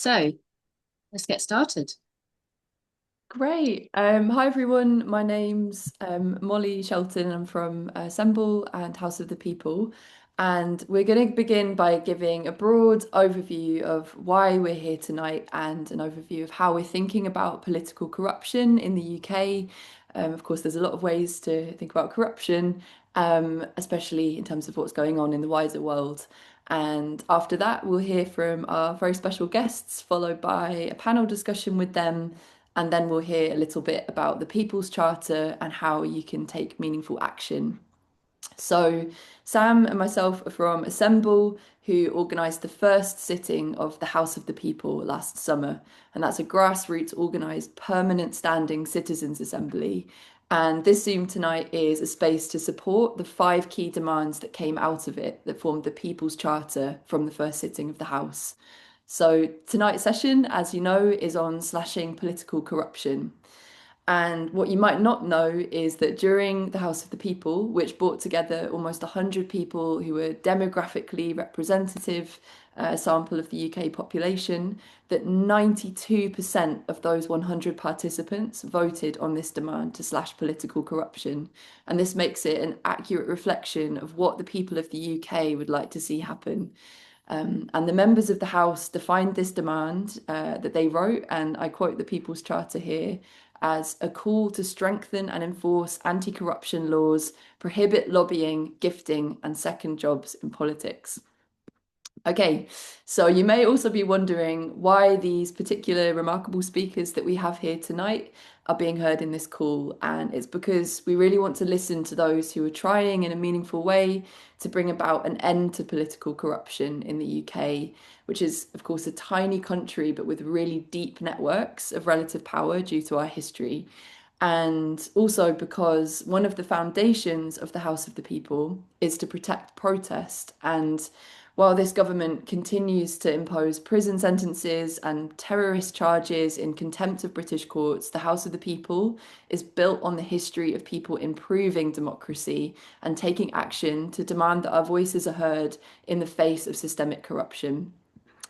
So let's get started. Great. Hi everyone. My name's Molly Shelton. I'm from Assemble and House of the People. And we're going to begin by giving a broad overview of why we're here tonight and an overview of how we're thinking about political corruption in the UK. Of course, there's a lot of ways to think about corruption, especially in terms of what's going on in the wider world. And after that, we'll hear from our very special guests, followed by a panel discussion with them, and then we'll hear a little bit about the People's Charter and how you can take meaningful action. So, Sam and myself are from Assemble, who organised the first sitting of the House of the People last summer. And that's a grassroots organised, permanent standing citizens' assembly. And this Zoom tonight is a space to support the five key demands that came out of it that formed the People's Charter from the first sitting of the House. So, tonight's session, as you know, is on slashing political corruption. And what you might not know is that during the House of the People, which brought together almost 100 people who were demographically representative, a sample of the UK population, that 92% of those 100 participants voted on this demand to slash political corruption. And this makes it an accurate reflection of what the people of the UK would like to see happen. And the members of the House defined this demand that they wrote, and I quote the People's Charter here, as a call to strengthen and enforce anti-corruption laws, prohibit lobbying, gifting, and second jobs in politics. Okay, so you may also be wondering why these particular remarkable speakers that we have here tonight are being heard in this call. And it's because we really want to listen to those who are trying in a meaningful way to bring about an end to political corruption in the UK, which is, of course, a tiny country, but with really deep networks of relative power due to our history. And also because one of the foundations of the House of the People is to protect protest. And while this government continues to impose prison sentences and terrorist charges in contempt of British courts, the House of the People is built on the history of people improving democracy and taking action to demand that our voices are heard in the face of systemic corruption.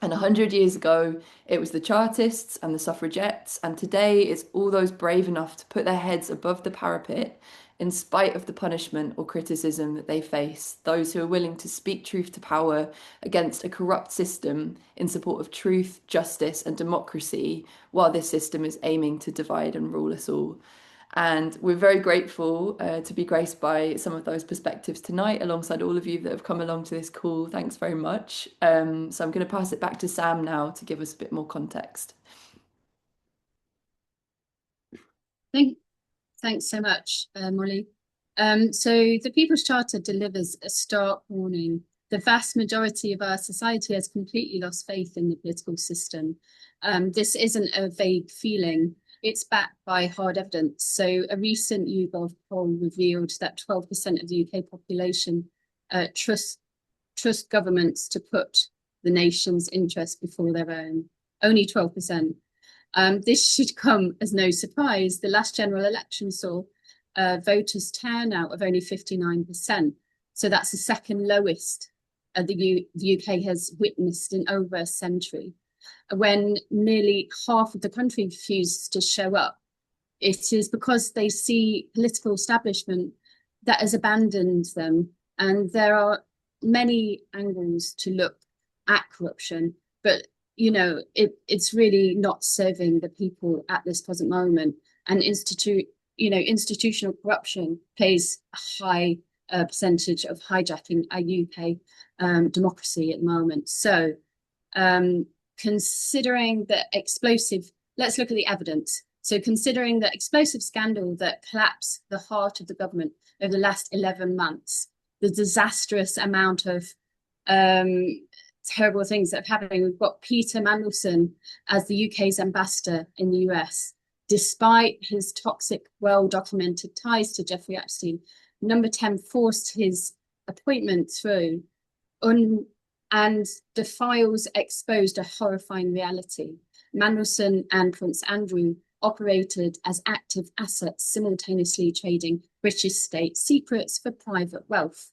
And 100 years ago, it was the Chartists and the suffragettes, and today it's all those brave enough to put their heads above the parapet in spite of the punishment or criticism that they face, those who are willing to speak truth to power against a corrupt system in support of truth, justice, and democracy, while this system is aiming to divide and rule us all. And we're very grateful to be graced by some of those perspectives tonight, alongside all of you that have come along to this call. Thanks very much. So I'm going to pass it back to Sam now to give us a bit more context. Thank, thanks so much, Molly. So the People's Charter delivers a stark warning. The vast majority of our society has completely lost faith in the political system. This isn't a vague feeling. It's backed by hard evidence. So a recent YouGov poll revealed that 12% of the UK population trust governments to put the nation's interests before their own. Only 12%. This should come as no surprise. The last general election saw voters' turnout of only 59%. So that's the second lowest the UK has witnessed in over a century. When nearly half of the country refuses to show up, it is because they see political establishment that has abandoned them. And there are many angles to look at corruption, but it's really not serving the people at this present moment. And institutional corruption plays a high percentage of hijacking our UK democracy at the moment. So, considering the explosive, let's look at the evidence. So, considering the explosive scandal that collapsed the heart of the government over the last 11 months, the disastrous amount of terrible things that are happening. We've got Peter Mandelson as the UK's ambassador in the US. Despite his toxic, well-documented ties to Jeffrey Epstein, Number 10 forced his appointment through, and the files exposed a horrifying reality. Mandelson and Prince Andrew operated as active assets, simultaneously trading British state secrets for private wealth.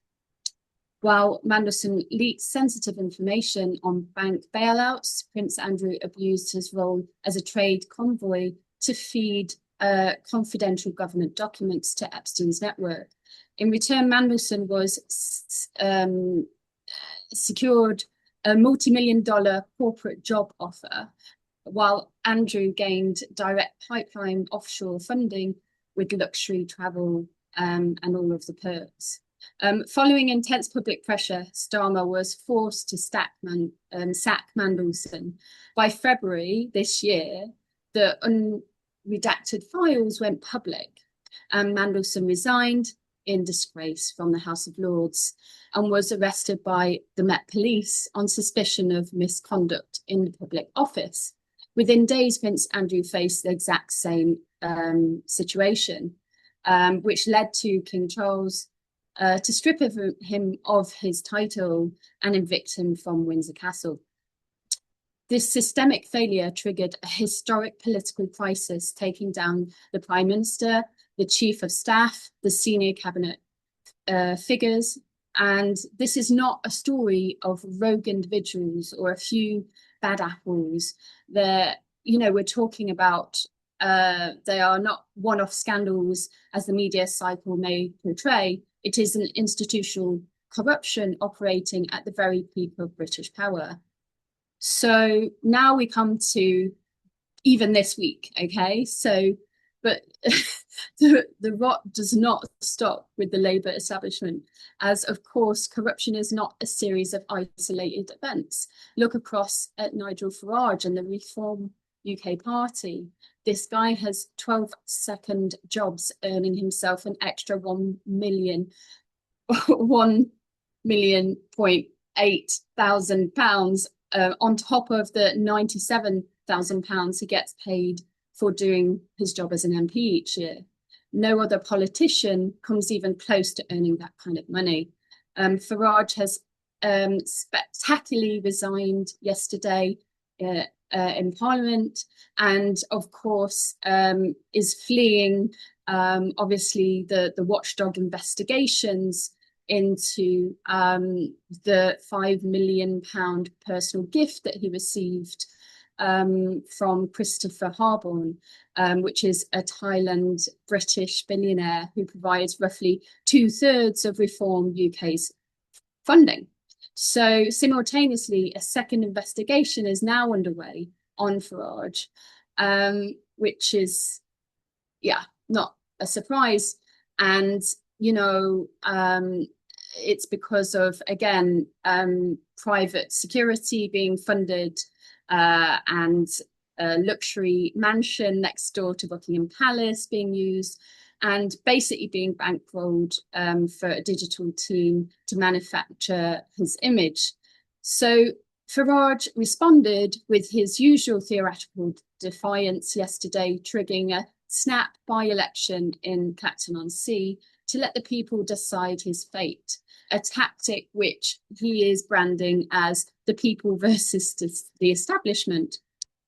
While Mandelson leaked sensitive information on bank bailouts, Prince Andrew abused his role as a trade convoy to feed confidential government documents to Epstein's network. In return, Mandelson was secured a multi-million-dollar corporate job offer, while Andrew gained direct pipeline offshore funding with luxury travel and all of the perks. Following intense public pressure, Starmer was forced to sack Mandelson. By February this year, the unredacted files went public, and Mandelson resigned in disgrace from the House of Lords and was arrested by the Met Police on suspicion of misconduct in the public office. Within days, Prince Andrew faced the exact same situation, which led to King Charles to strip him of his title and evict him from Windsor Castle. This systemic failure triggered a historic political crisis, taking down the Prime Minister, the Chief of Staff, the senior cabinet figures. And this is not a story of rogue individuals or a few bad apples. We're talking about, they are not one-off scandals as the media cycle may portray. It is an institutional corruption operating at the very peak of British power. So now we come to even this week, okay? But the rot does not stop with the Labour establishment, as of course corruption is not a series of isolated events. Look across at Nigel Farage and the Reform UK Party. This guy has 12-second jobs, earning himself an extra £1,000,000.8 on top of the £97,000 he gets paid for doing his job as an MP each year. No other politician comes even close to earning that kind of money. Farage has spectacularly resigned yesterday in Parliament, and of course is fleeing obviously the watchdog investigations into the £5 million personal gift that he received from Christopher Harborne, which is a Thailand British billionaire who provides roughly 2/3 of Reform UK's funding. So simultaneously, a second investigation is now underway on Farage, which is, not a surprise. And, it's because of, again, private security being funded and a luxury mansion next door to Buckingham Palace being used, and basically being bankrolled for a digital team to manufacture his image. So Farage responded with his usual theoretical defiance yesterday, triggering a snap by-election in Clacton-on-Sea to let the people decide his fate, a tactic which he is branding as the people versus the establishment.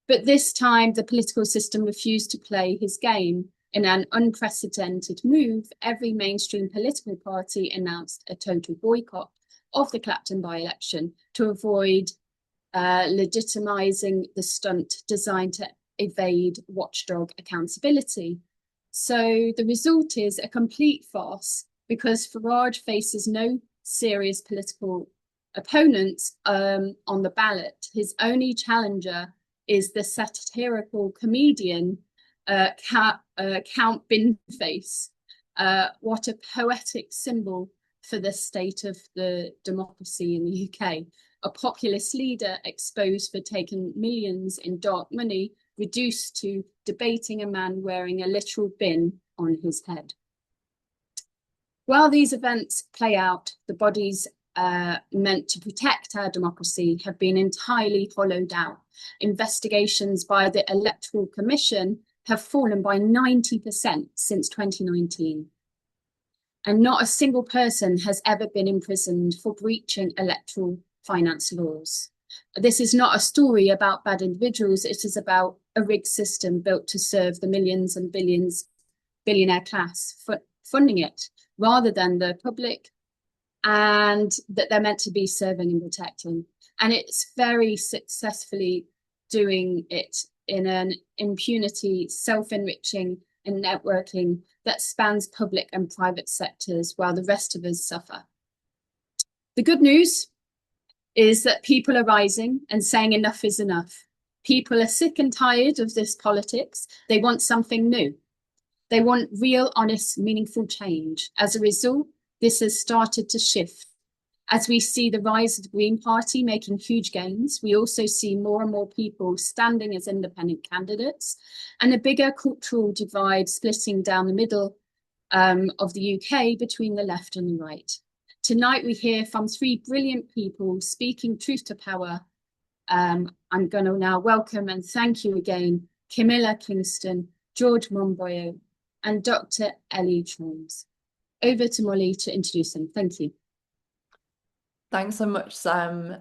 But this time, the political system refused to play his game. In an unprecedented move, every mainstream political party announced a total boycott of the Clacton by-election to avoid legitimising the stunt designed to evade watchdog accountability. So the result is a complete farce, because Farage faces no serious political opponents on the ballot. His only challenger is the satirical comedian Count Binface. What a poetic symbol for the state of the democracy in the UK. A populist leader exposed for taking millions in dark money, reduced to debating a man wearing a literal bin on his head. While these events play out, the bodies meant to protect our democracy have been entirely hollowed out. Investigations by the Electoral Commission have fallen by 90% since 2019. And not a single person has ever been imprisoned for breaching electoral finance laws. This is not a story about bad individuals. It is about a rigged system built to serve the millions and billions billionaire class funding it, rather than the public and that they're meant to be serving and protecting. And it's very successfully doing it in an impunity, self-enriching and networking that spans public and private sectors while the rest of us suffer. The good news is that people are rising and saying enough is enough. People are sick and tired of this politics. They want something new. They want real, honest, meaningful change. As a result, this has started to shift. As we see the rise of the Green Party making huge gains, we also see more and more people standing as independent candidates and a bigger cultural divide splitting down the middle of the UK between the left and the right. Tonight, we hear from three brilliant people speaking truth to power. I'm going to now welcome and thank you again, Kamila Kingstone, George Monbiot, and Dr. Ellie Chowns. Over to Molly to introduce them. Thank you. Thanks so much, Sam.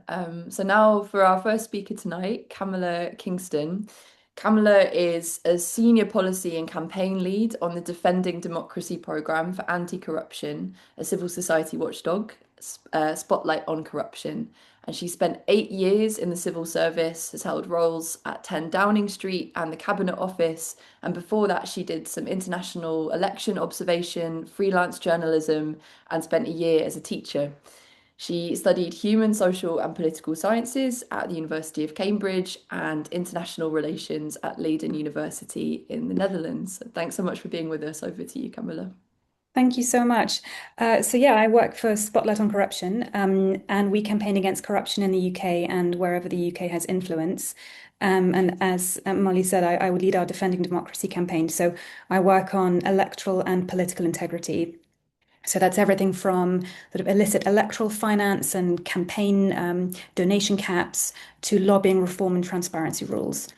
So now for our first speaker tonight, Kamila Kingstone. Kamila is a senior policy and campaign lead on the Defending Democracy programme for anti-corruption, a civil society watchdog, Spotlight on Corruption. And she spent 8 years in the civil service, has held roles at 10 Downing Street and the Cabinet Office. And before that, she did some international election observation, freelance journalism, and spent a year as a teacher. She studied human, social, and political sciences at the University of Cambridge and international relations at Leiden University in the Netherlands. Thanks so much for being with us. Over to you, Kamila. Thank you so much. I work for Spotlight on Corruption, and we campaign against corruption in the UK and wherever the UK has influence. And as Molly said, I would lead our Defending Democracy campaign. So I work on electoral and political integrity. So that's everything from sort of illicit electoral finance and campaign donation caps to lobbying reform and transparency rules.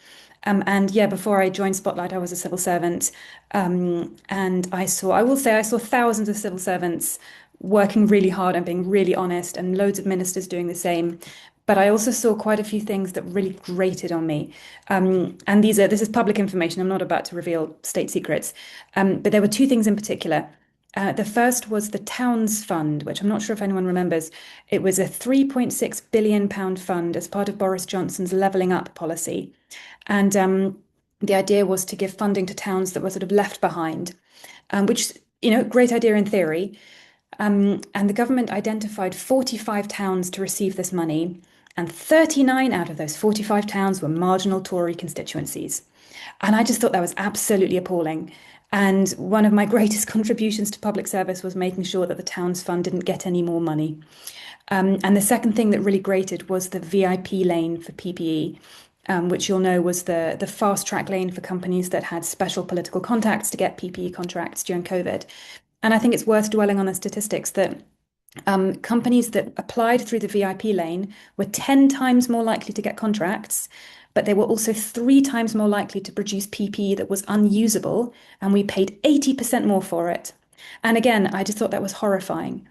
Before I joined Spotlight, I was a civil servant. And I will say I saw thousands of civil servants working really hard and being really honest, and loads of ministers doing the same. But I also saw quite a few things that really grated on me. This is public information. I'm not about to reveal state secrets. But there were two things in particular. The first was the Towns Fund, which I'm not sure if anyone remembers. It was a £3.6 billion fund as part of Boris Johnson's levelling up policy. And the idea was to give funding to towns that were sort of left behind, which, great idea in theory. And the government identified 45 towns to receive this money, and 39 out of those 45 towns were marginal Tory constituencies. And I just thought that was absolutely appalling. And one of my greatest contributions to public service was making sure that the Towns Fund didn't get any more money. And the second thing that really grated was the VIP lane for PPE, which you'll know was the fast track lane for companies that had special political contacts to get PPE contracts during COVID. And I think it's worth dwelling on the statistics that companies that applied through the VIP lane were 10 times more likely to get contracts, but they were also 3 times more likely to produce PPE that was unusable, and we paid 80% more for it. And again, I just thought that was horrifying.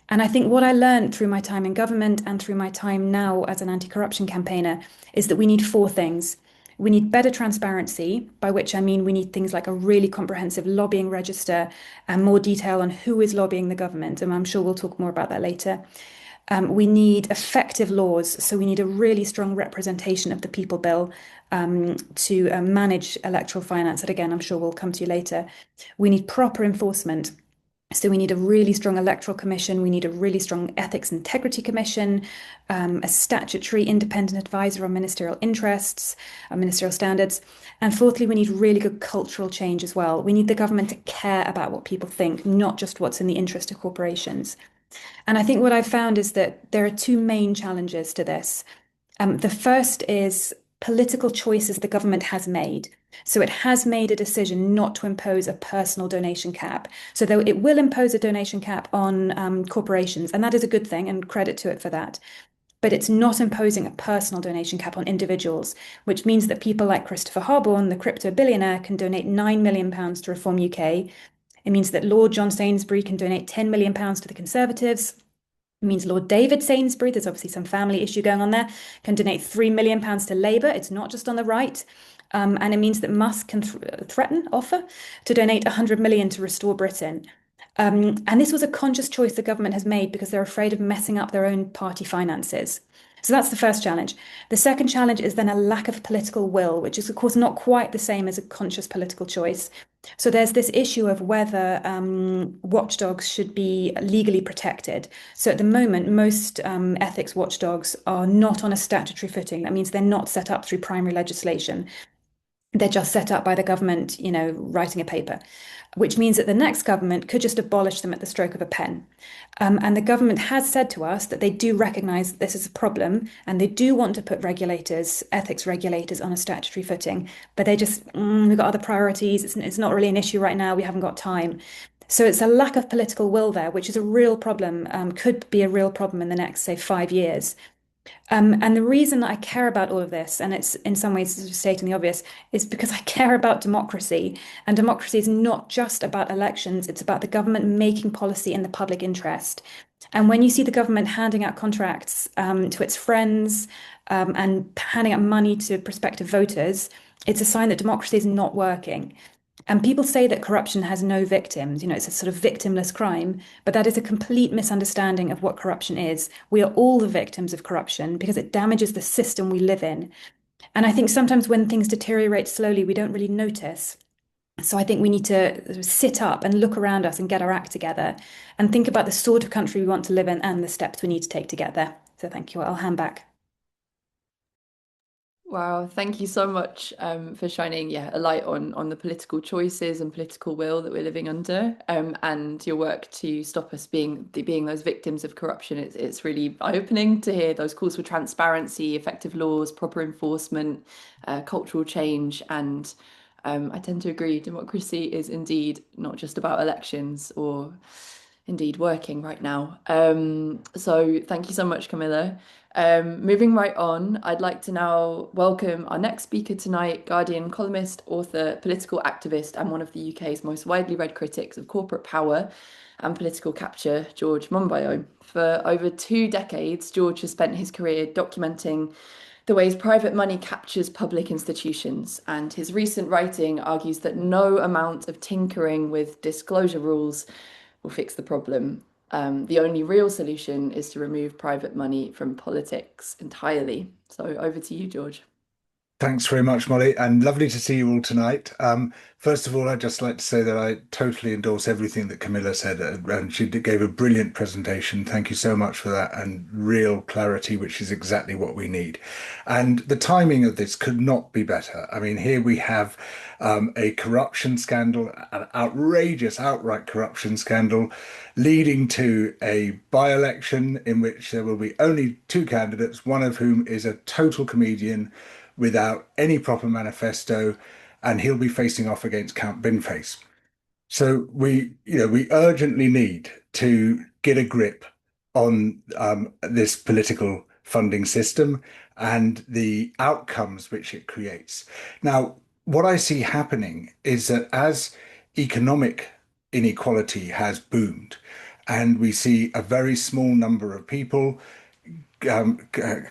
And I think what I learned through my time in government and through my time now as an anti-corruption campaigner is that we need 4 things. We need better transparency, by which I mean we need things like a really comprehensive lobbying register and more detail on who is lobbying the government. And I'm sure we'll talk more about that later. We need effective laws. So we need a really strong representation of the People Bill to manage electoral finance. And again, I'm sure we'll come to later. We need proper enforcement. So we need a really strong electoral commission. We need a really strong ethics and integrity commission, a statutory independent advisor on ministerial interests, ministerial standards. And fourthly, we need really good cultural change as well. We need the government to care about what people think, not just what's in the interest of corporations. And I think what I've found is that there are 2 main challenges to this. The first is political choices the government has made. So it has made a decision not to impose a personal donation cap. So though it will impose a donation cap on corporations, and that is a good thing, and credit to it for that. But it's not imposing a personal donation cap on individuals, which means that people like Christopher Harborne, the crypto billionaire, can donate £9 million to Reform UK. It means that Lord John Sainsbury can donate £10 million to the Conservatives. It means Lord David Sainsbury, there's obviously some family issue going on there, can donate £3 million to Labour. It's not just on the right. And it means that Musk can offer to donate 100 million to Restore Britain. And this was a conscious choice the government has made because they're afraid of messing up their own party finances. So that's the first challenge. The second challenge is then a lack of political will, which is, of course, not quite the same as a conscious political choice. So there's this issue of whether watchdogs should be legally protected. So at the moment, most ethics watchdogs are not on a statutory footing. That means they're not set up through primary legislation. They're just set up by the government, writing a paper, which means that the next government could just abolish them at the stroke of a pen. And the government has said to us that they do recognise that this is a problem and they do want to put regulators, ethics regulators, on a statutory footing, but they just, we've got other priorities. It's not really an issue right now. We haven't got time. So it's a lack of political will there, which is a real problem, could be a real problem in the next, say, 5 years. And the reason that I care about all of this, and it's in some ways stating the obvious, is because I care about democracy. And democracy is not just about elections, it's about the government making policy in the public interest. And when you see the government handing out contracts to its friends and handing out money to prospective voters, it's a sign that democracy is not working. And people say that corruption has no victims, it's a sort of victimless crime, but that is a complete misunderstanding of what corruption is. We are all the victims of corruption because it damages the system we live in. And I think sometimes when things deteriorate slowly, we don't really notice. So I think we need to sit up and look around us and get our act together and think about the sort of country we want to live in and the steps we need to take to get there. So thank you. I'll hand back. Wow, thank you so much for shining a light on the political choices and political will that we're living under, and your work to stop us being those victims of corruption. It's really eye-opening to hear those calls for transparency, effective laws, proper enforcement, cultural change, and I tend to agree, democracy is indeed not just about elections or indeed working right now. So thank you so much, Kamila. Moving right on, I'd like to now welcome our next speaker tonight, Guardian columnist, author, political activist, and one of the UK's most widely read critics of corporate power and political capture, George Monbiot. For over 2 decades, George has spent his career documenting the ways private money captures public institutions, and his recent writing argues that no amount of tinkering with disclosure rules will fix the problem. The only real solution is to remove private money from politics entirely. So over to you, George. Thanks very much, Molly, and lovely to see you all tonight. First of all, I'd just like to say that I totally endorse everything that Kamila said, and she gave a brilliant presentation. Thank you so much for that, and real clarity, which is exactly what we need. And the timing of this could not be better. I mean, here we have a corruption scandal, an outrageous, outright corruption scandal, leading to a by-election in which there will be only 2 candidates, one of whom is a total comedian without any proper manifesto, and he'll be facing off against Count Binface. So we urgently need to get a grip on this political funding system and the outcomes which it creates. Now, what I see happening is that as economic inequality has boomed, and we see a very small number of people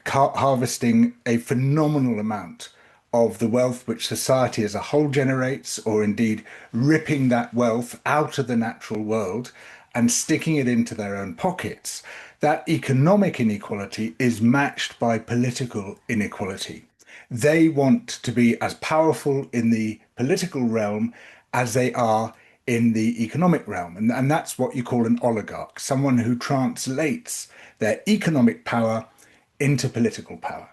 harvesting a phenomenal amount of the wealth which society as a whole generates, or indeed ripping that wealth out of the natural world and sticking it into their own pockets, that economic inequality is matched by political inequality. They want to be as powerful in the political realm as they are in the economic realm. And that's what you call an oligarch, someone who translates their economic power into political power.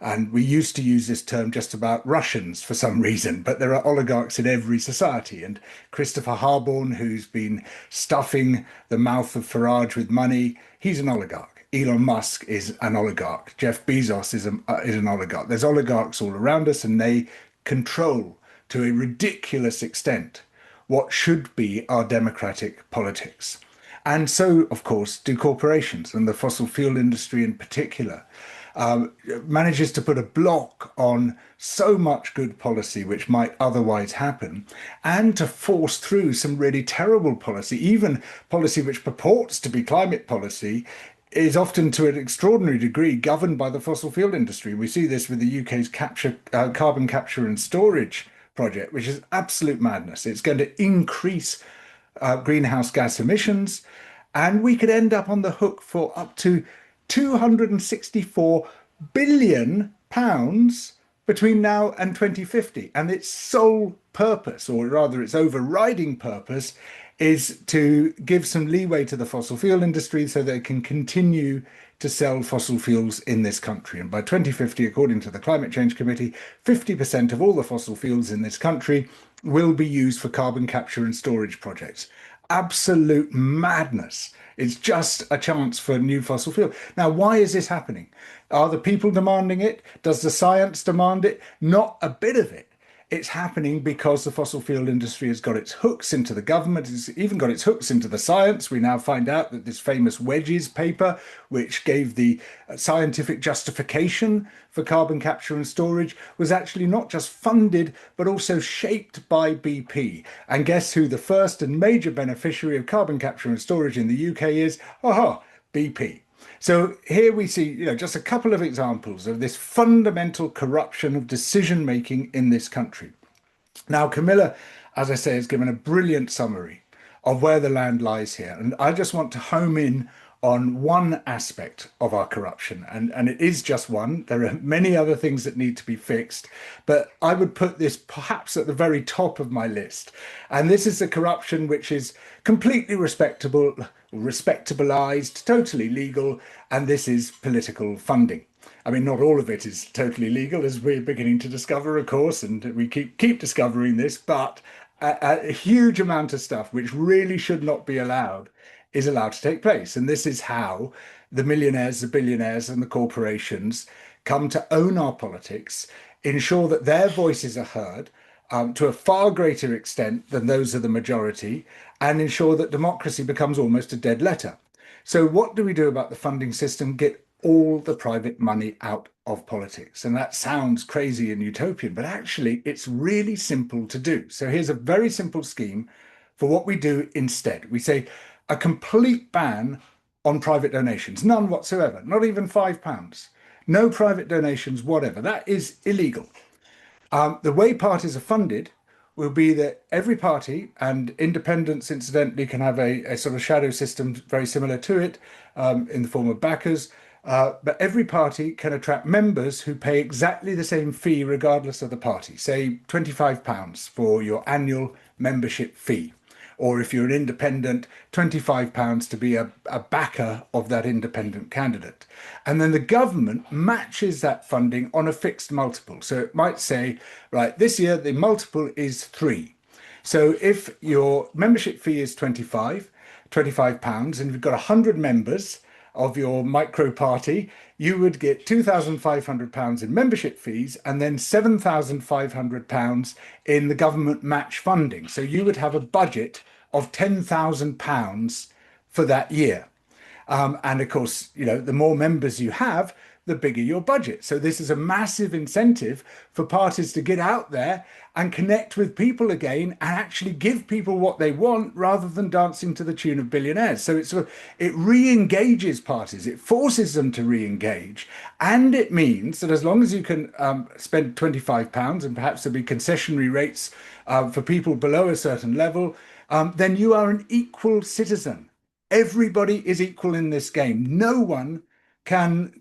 And we used to use this term just about Russians for some reason, but there are oligarchs in every society. And Christopher Harborne, who's been stuffing the mouth of Farage with money, he's an oligarch. Elon Musk is an oligarch. Jeff Bezos is an oligarch. There's oligarchs all around us, and they control to a ridiculous extent what should be our democratic politics. And so, of course, do corporations, and the fossil fuel industry in particular manages to put a block on so much good policy which might otherwise happen, and to force through some really terrible policy. Even policy which purports to be climate policy is often to an extraordinary degree governed by the fossil fuel industry. We see this with the UK's carbon capture and storage project, which is absolute madness. It's going to increase greenhouse gas emissions, and we could end up on the hook for up to 264 billion pounds between now and 2050. And its sole purpose, or rather its overriding purpose, is to give some leeway to the fossil fuel industry so they can continue to sell fossil fuels in this country. And by 2050, according to the Climate Change Committee, 50% of all the fossil fuels in this country will be used for carbon capture and storage projects. Absolute madness. It's just a chance for new fossil fuel. Now, why is this happening? Are the people demanding it? Does the science demand it? Not a bit of it. It's happening because the fossil fuel industry has got its hooks into the government. It's even got its hooks into the science. We now find out that this famous Wedges paper, which gave the scientific justification for carbon capture and storage, was actually not just funded, but also shaped by BP. And guess who the first and major beneficiary of carbon capture and storage in the UK is? Aha, BP. So here we see, just a couple of examples of this fundamental corruption of decision making in this country. Now, Kamila, as I say, has given a brilliant summary of where the land lies here. And I just want to home in on one aspect of our corruption. And it is just one. There are many other things that need to be fixed, but I would put this perhaps at the very top of my list. And this is the corruption which is completely respectable, respectabilized, totally legal, and this is political funding. I mean, not all of it is totally legal, as we're beginning to discover, of course, and we keep discovering this, but a huge amount of stuff which really should not be allowed is allowed to take place. And this is how the millionaires, the billionaires, and the corporations come to own our politics, ensure that their voices are heard to a far greater extent than those of the majority, and ensure that democracy becomes almost a dead letter. So what do we do about the funding system? Get all the private money out of politics. And that sounds crazy and utopian, but actually it's really simple to do. So here's a very simple scheme for what we do instead. We say a complete ban on private donations, none whatsoever, not even £5. No private donations, whatever. That is illegal. The way parties are funded will be that every party, and independents incidentally can have a sort of shadow system very similar to it in the form of backers, but every party can attract members who pay exactly the same fee regardless of the party, say £25 for your annual membership fee. Or if you're an independent, £25 to be a backer of that independent candidate. And then the government matches that funding on a fixed multiple. So it might say, right, this year the multiple is 3. So if your membership fee is £25, and you've got 100 members of your micro party, you would get £2,500 in membership fees and then £7,500 in the government match funding. So you would have a budget of £10,000 for that year. And of course, the more members you have, the bigger your budget. So this is a massive incentive for parties to get out there and connect with people again and actually give people what they want rather than dancing to the tune of billionaires. So it re-engages parties, it forces them to re-engage. And it means that as long as you can spend £25 and perhaps there'll be concessionary rates for people below a certain level, then you are an equal citizen. Everybody is equal in this game. No one can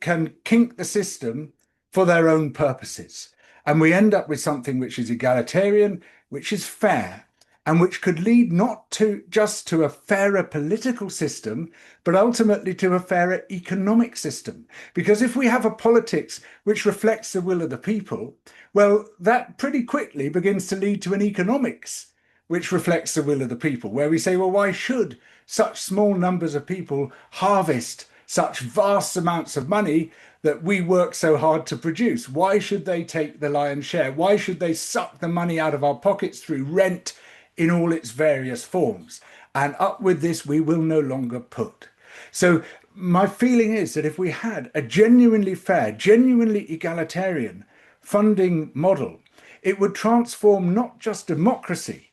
kink the system for their own purposes. And we end up with something which is egalitarian, which is fair, and which could lead not just to a fairer political system, but ultimately to a fairer economic system. Because if we have a politics which reflects the will of the people, well, that pretty quickly begins to lead to an economics which reflects the will of the people, where we say, well, why should such small numbers of people harvest such vast amounts of money that we work so hard to produce? Why should they take the lion's share? Why should they suck the money out of our pockets through rent in all its various forms? And up with this, we will no longer put. So my feeling is that if we had a genuinely fair, genuinely egalitarian funding model, it would transform not just democracy,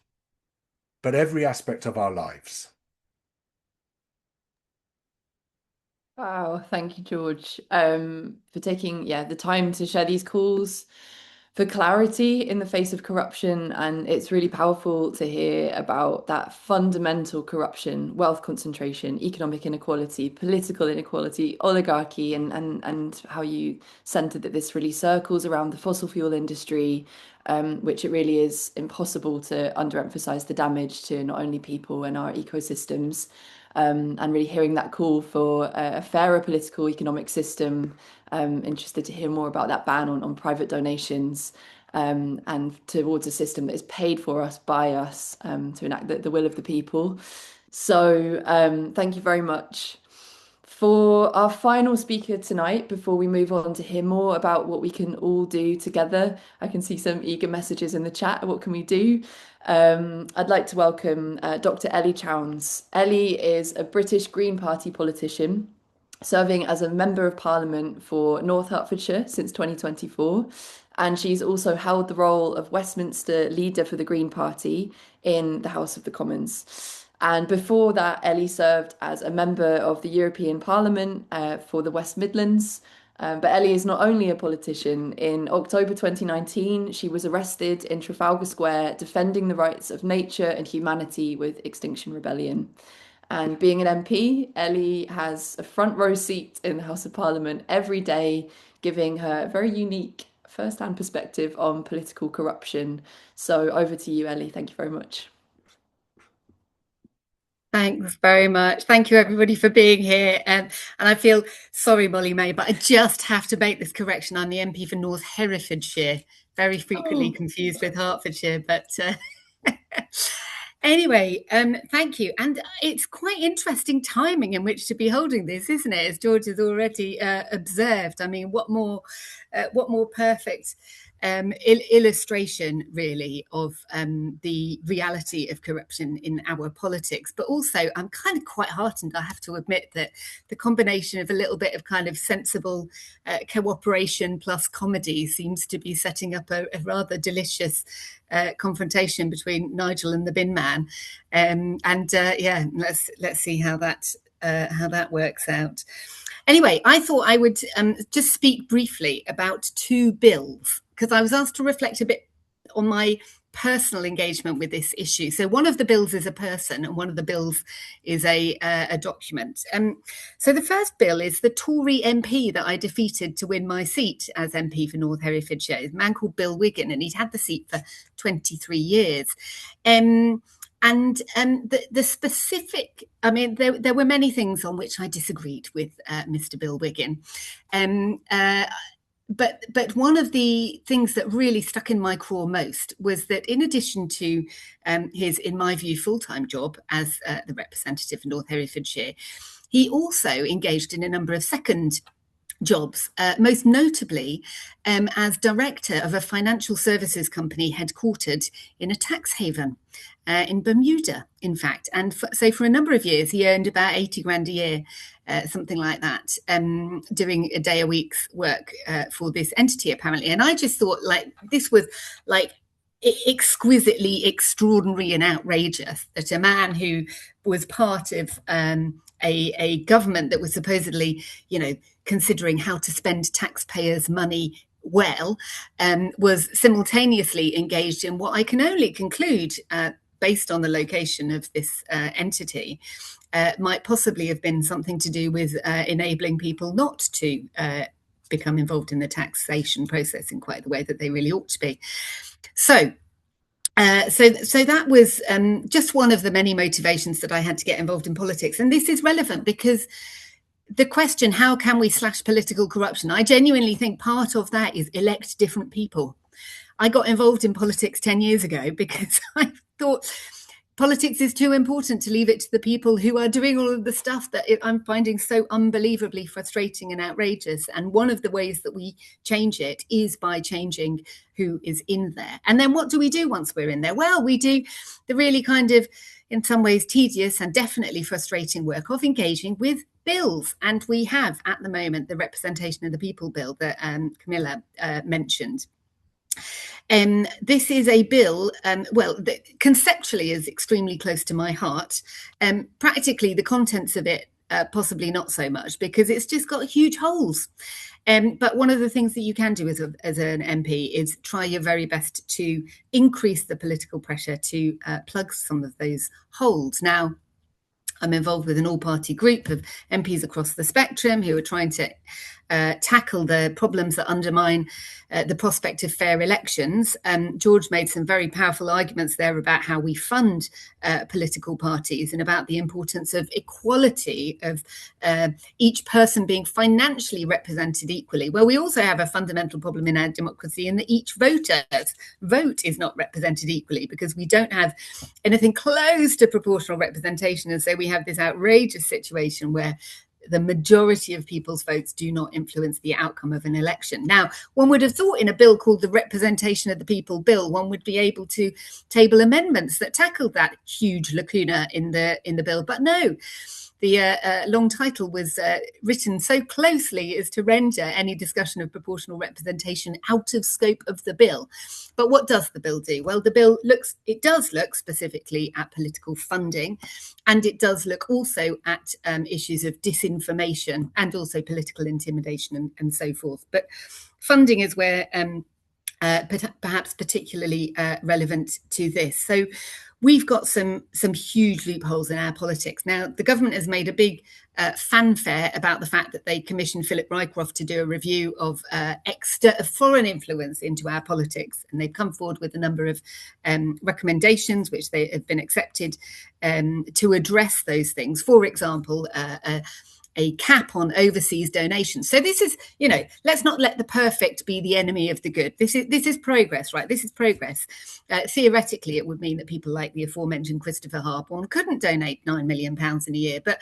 but every aspect of our lives. Wow, thank you, George, for taking the time to share these calls for clarity in the face of corruption. And it's really powerful to hear about that fundamental corruption, wealth concentration, economic inequality, political inequality, oligarchy, and how you centered that this really circles around the fossil fuel industry, which it really is impossible to underemphasize the damage to not only people and our ecosystems. And really hearing that call for a fairer political economic system. Interested to hear more about that ban on private donations, and towards a system that is paid for us by us, to enact the will of the people. So thank you very much. For our final speaker tonight, before we move on to hear more about what we can all do together, I can see some eager messages in the chat. What can we do? I'd like to welcome Dr. Ellie Chowns. Ellie is a British Green Party politician, serving as a Member of Parliament for North Hertfordshire since 2024. And she's also held the role of Westminster Leader for the Green Party in the House of the Commons. And before that, Ellie served as a member of the European Parliament for the West Midlands. But Ellie is not only a politician. In October 2019, she was arrested in Trafalgar Square defending the rights of nature and humanity with Extinction Rebellion. And being an MP, Ellie has a front row seat in the House of Parliament every day, giving her a very unique first-hand perspective on political corruption. So over to you, Ellie. Thank you very much. Thanks very much. Thank you, everybody, for being here. And I feel sorry, Molly May, but I just have to make this correction. I'm the MP for North Herefordshire, very frequently confused with Hertfordshire. But anyway, thank you. And it's quite interesting timing in which to be holding this, isn't it? As George has already observed. I mean, what more perfect illustration, really, of the reality of corruption in our politics. But also, I'm kind of quite heartened, I have to admit, that the combination of a little bit of kind of sensible cooperation plus comedy seems to be setting up a rather delicious confrontation between Nigel and the bin man. Yeah, let's see how that works out. Anyway, I thought I would just speak briefly about two bills, because I was asked to reflect a bit on my personal engagement with this issue. So one of the bills is a person and one of the bills is a document. So the first bill is the Tory MP that I defeated to win my seat as MP for North Herefordshire. It's a man called Bill Wiggin, and he'd had the seat for 23 years. The specific, I mean, there were many things on which I disagreed with Mr. Bill Wiggin. But one of the things that really stuck in my craw most was that in addition to his, in my view, full-time job as the representative for North Herefordshire, he also engaged in a number of second jobs, most notably as director of a financial services company headquartered in a tax haven in Bermuda, in fact. And so for a number of years, he earned about 80 grand a year, something like that, doing a day a week's work for this entity, apparently. And I just thought, like, this was like exquisitely extraordinary and outrageous that a man who was part of a government that was supposedly, considering how to spend taxpayers' money well, was simultaneously engaged in what I can only conclude, based on the location of this entity, might possibly have been something to do with enabling people not to become involved in the taxation process in quite the way that they really ought to be. So that was just one of the many motivations that I had to get involved in politics. And this is relevant because the question, how can we slash political corruption? I genuinely think part of that is elect different people. I got involved in politics 10 years ago because I thought politics is too important to leave it to the people who are doing all of the stuff that I'm finding so unbelievably frustrating and outrageous. And one of the ways that we change it is by changing who is in there. And then what do we do once we're in there? Well, we do the really kind of, in some ways, tedious and definitely frustrating work of engaging with bills. And we have at the moment the Representation of the People bill that Kamila mentioned. This is a bill, that conceptually is extremely close to my heart. Practically, the contents of it, possibly not so much, because it's just got huge holes. But one of the things that you can do as an MP is try your very best to increase the political pressure to plug some of those holes. Now, I'm involved with an all-party group of MPs across the spectrum who are trying to tackle the problems that undermine the prospect of fair elections. George made some very powerful arguments there about how we fund political parties and about the importance of equality, of each person being financially represented equally. Well, we also have a fundamental problem in our democracy in that each voter's vote is not represented equally, because we don't have anything close to proportional representation. And so we have this outrageous situation where the majority of people's votes do not influence the outcome of an election. Now, one would have thought in a bill called the Representation of the People Bill, one would be able to table amendments that tackled that huge lacuna in the bill. But no, the long title was written so closely as to render any discussion of proportional representation out of scope of the bill. But what does the bill do? Well, the bill does look specifically at political funding, and it does look also at issues of disinformation and also political intimidation and so forth. But funding is where perhaps particularly relevant to this. So we've got some huge loopholes in our politics. Now, the government has made a big fanfare about the fact that they commissioned Philip Rycroft to do a review of foreign influence into our politics. And they've come forward with a number of recommendations, which they have been accepted to address those things. For example, a cap on overseas donations. So this is, let's not let the perfect be the enemy of the good. This is progress, right? This is progress. Theoretically, it would mean that people like the aforementioned Christopher Harborne couldn't donate £9 million in a year. But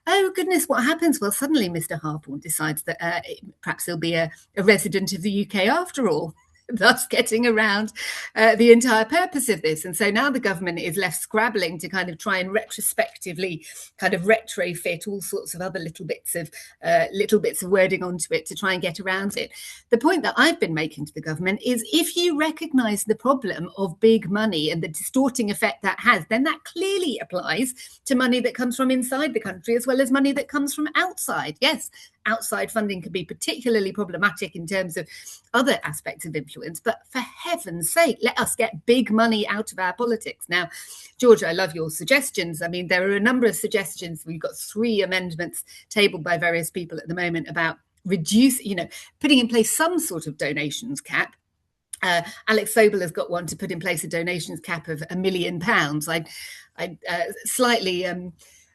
oh goodness, what happens? Well, suddenly Mr. Harborne decides that perhaps he'll be a resident of the UK after all, thus getting around the entire purpose of this. And so now the government is left scrabbling to kind of try and retrospectively kind of retrofit all sorts of other little bits of wording onto it to try and get around it. The point that I've been making to the government is, if you recognise the problem of big money and the distorting effect that has, then that clearly applies to money that comes from inside the country as well as money that comes from outside. Yes, outside funding can be particularly problematic in terms of other aspects of influence, but for heaven's sake, let us get big money out of our politics. Now, George, I love your suggestions. I mean, there are a number of suggestions. We've got 3 amendments tabled by various people at the moment about putting in place some sort of donations cap. Alex Sobel has got one to put in place a donations cap of £1 million.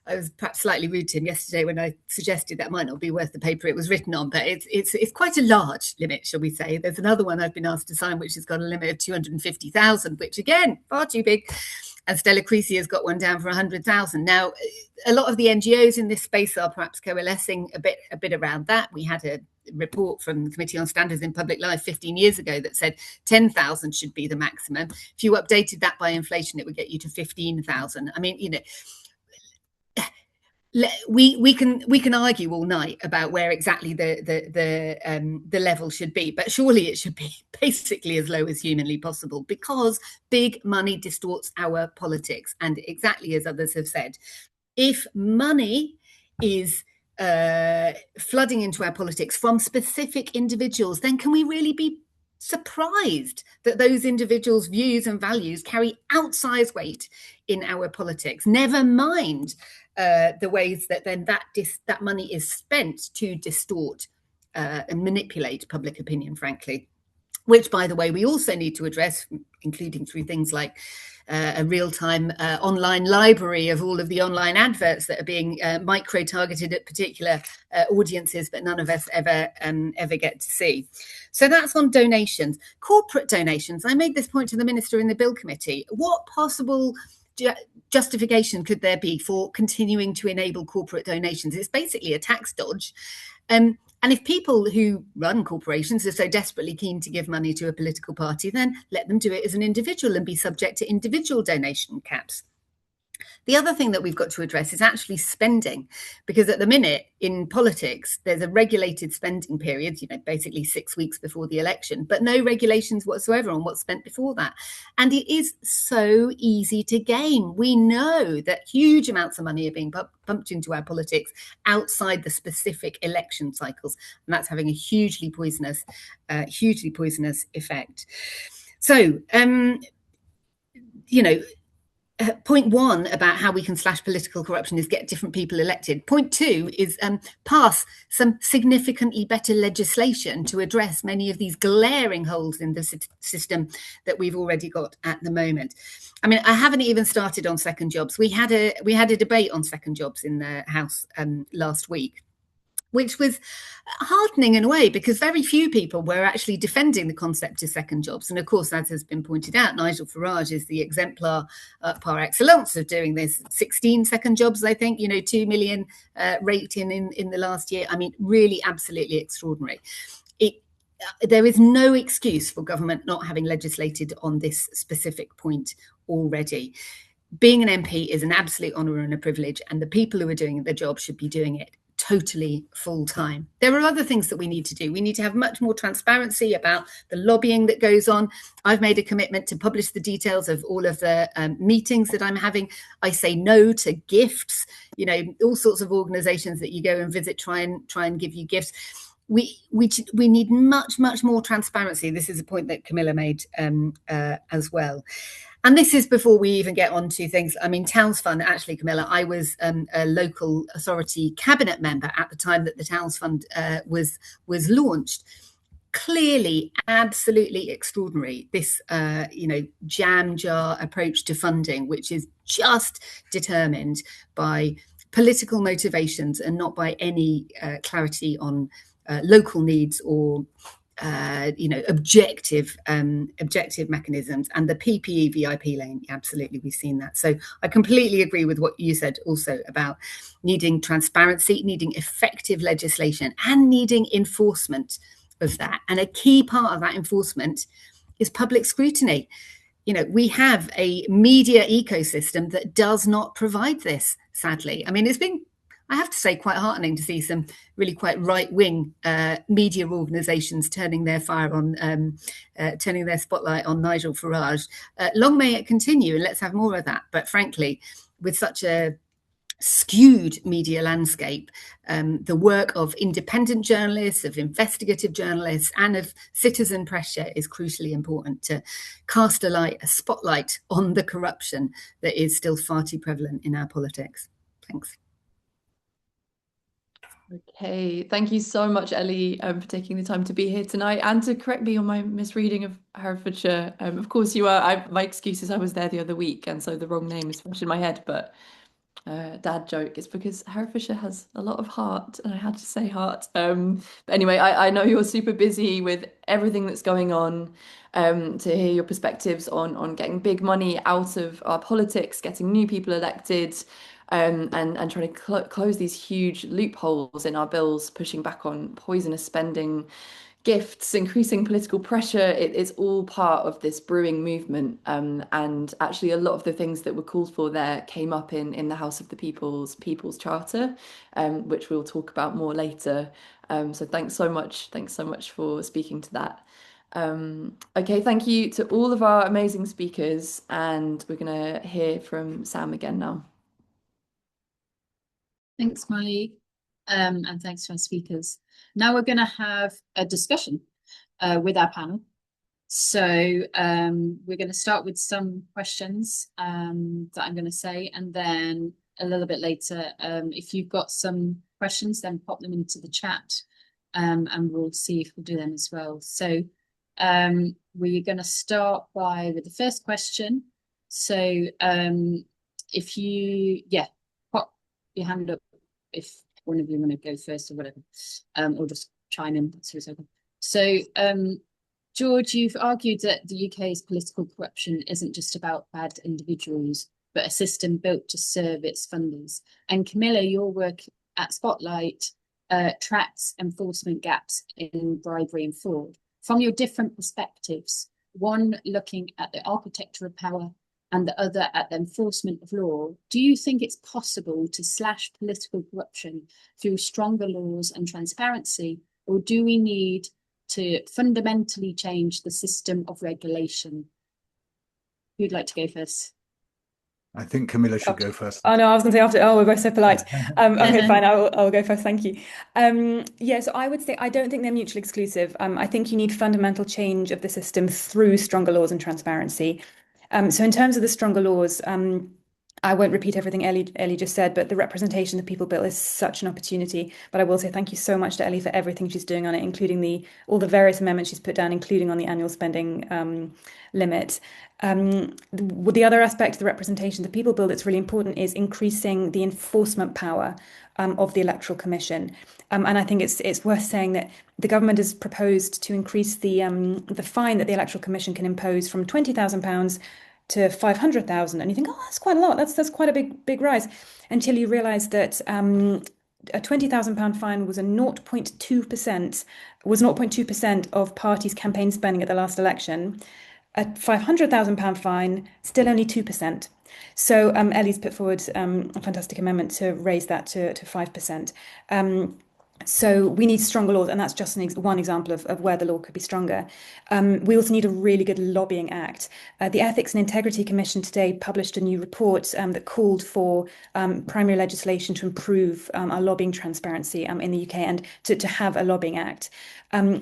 I was perhaps slightly rude to him yesterday when I suggested that might not be worth the paper it was written on, but it's quite a large limit, shall we say. There's another one I've been asked to sign, which has got a limit of 250,000, which again, far too big. And Stella Creasy has got one down for 100,000. Now, a lot of the NGOs in this space are perhaps coalescing a bit around that. We had a report from the Committee on Standards in Public Life 15 years ago that said 10,000 should be the maximum. If you updated that by inflation, it would get you to 15,000. I mean, we can argue all night about where exactly the level should be, but surely it should be basically as low as humanly possible, because big money distorts our politics. And exactly as others have said, if money is flooding into our politics from specific individuals, then can we really be surprised that those individuals' views and values carry outsized weight in our politics? Never mind the ways that then that money is spent to distort and manipulate public opinion, frankly, which, by the way, we also need to address, including through things like a real-time online library of all of the online adverts that are being micro-targeted at particular audiences, but none of us ever get to see. So that's on donations. Corporate donations. I made this point to the Minister in the Bill Committee. What possible justification could there be for continuing to enable corporate donations? It's basically a tax dodge. And if people who run corporations are so desperately keen to give money to a political party, then let them do it as an individual and be subject to individual donation caps. The other thing that we've got to address is actually spending, because at the minute in politics, there's a regulated spending period, basically 6 weeks before the election, but no regulations whatsoever on what's spent before that. And it is so easy to game. We know that huge amounts of money are being pumped into our politics outside the specific election cycles, and that's having a hugely poisonous effect. So, point one about how we can slash political corruption is get different people elected. Point two is pass some significantly better legislation to address many of these glaring holes in the system that we've already got at the moment. I mean, I haven't even started on second jobs. We had a debate on second jobs in the House last week, which was heartening in a way, because very few people were actually defending the concept of second jobs. And of course, as has been pointed out, Nigel Farage is the exemplar par excellence of doing this. 16 second jobs, I think, 2 million raked in the last year. I mean, really absolutely extraordinary. There is no excuse for government not having legislated on this specific point already. Being an MP is an absolute honour and a privilege, and the people who are doing the job should be doing it totally full time. There are other things that we need to do. We need to have much more transparency about the lobbying that goes on. I've made a commitment to publish the details of all of the meetings that I'm having. I say no to gifts, all sorts of organizations that you go and visit, try and give you gifts. We need much more transparency. This is a point that Kamila made as well. And this is before we even get on to things. I mean, Towns Fund, actually, Kamila, I was a local authority cabinet member at the time that the Towns Fund was launched. Clearly, absolutely extraordinary, this, jam jar approach to funding, which is just determined by political motivations and not by any clarity on local needs or objective mechanisms. And the PPE VIP lane, absolutely, we've seen that. So I completely agree with what you said also about needing transparency, needing effective legislation, and needing enforcement of that. And a key part of that enforcement is public scrutiny. We have a media ecosystem that does not provide this, sadly. I mean, it's been, I have to say, quite heartening to see some really quite right-wing media organisations turning their spotlight on Nigel Farage. Long may it continue, and let's have more of that. But frankly, with such a skewed media landscape, the work of independent journalists, of investigative journalists, and of citizen pressure is crucially important to cast a spotlight on the corruption that is still far too prevalent in our politics. Thanks. Okay, thank you so much, Ellie, for taking the time to be here tonight and to correct me on my misreading of Herefordshire. Of course, you are. My excuse is I was there the other week, and so the wrong name is fresh in my head. But dad joke, it's because Herefordshire has a lot of heart, and I had to say heart. But anyway, I know you're super busy with everything that's going on. To hear your perspectives on getting big money out of our politics, getting new people elected. And trying to close these huge loopholes in our bills, pushing back on poisonous spending, gifts, increasing political pressure. It's all part of this brewing movement. And actually, a lot of the things that were called for there came up in the House of the People's Charter, which we'll talk about more later. So thanks so much for speaking to that. Okay, thank you to all of our amazing speakers, and we're going to hear from Sam again now. Thanks, Molly, and thanks to our speakers. Now we're going to have a discussion with our panel. So we're going to start with some questions that I'm going to say, and then a little bit later, if you've got some questions, then pop them into the chat, and we'll see if we'll do them as well. So we're going to start with the first question. So if you, pop your hand up if one of you want to go first or whatever, or just chime in. So, George, you've argued that the UK's political corruption isn't just about bad individuals, but a system built to serve its funders. And Kamila, your work at Spotlight tracks enforcement gaps in bribery and fraud. From your different perspectives, one looking at the architecture of power, and the other at the enforcement of law, do you think it's possible to slash political corruption through stronger laws and transparency, or do we need to fundamentally change the system of regulation? Who'd like to go first? I think Kamila should go first. Oh no, I was going to say after. Oh, we're both so polite. Okay, fine. I'll go first. Thank you. Yeah, so I would say I don't think they're mutually exclusive. I think you need fundamental change of the system through stronger laws and transparency. So in terms of the stronger laws, I won't repeat everything Ellie just said, but the representation of the people bill is such an opportunity. But I will say thank you so much to Ellie for everything she's doing on it, including all the various amendments she's put down, including on the annual spending limit. The other aspect of the representation of the people bill that's really important is increasing the enforcement power of the Electoral Commission. And I think it's worth saying that the government has proposed to increase the fine that the Electoral Commission can impose from £20,000 to 500,000, and you think, oh, that's quite a lot. That's quite a big rise, until you realise that a £20,000 fine was 0.2% of parties' campaign spending at the last election. A £500,000 fine, still only 2%. So Ellie's put forward a fantastic amendment to raise that to 5%. So we need stronger laws, and that's just one example of where the law could be stronger. We also need a really good lobbying act. The Ethics and Integrity Commission today published a new report that called for primary legislation to improve our lobbying transparency in the UK, and to have a lobbying act.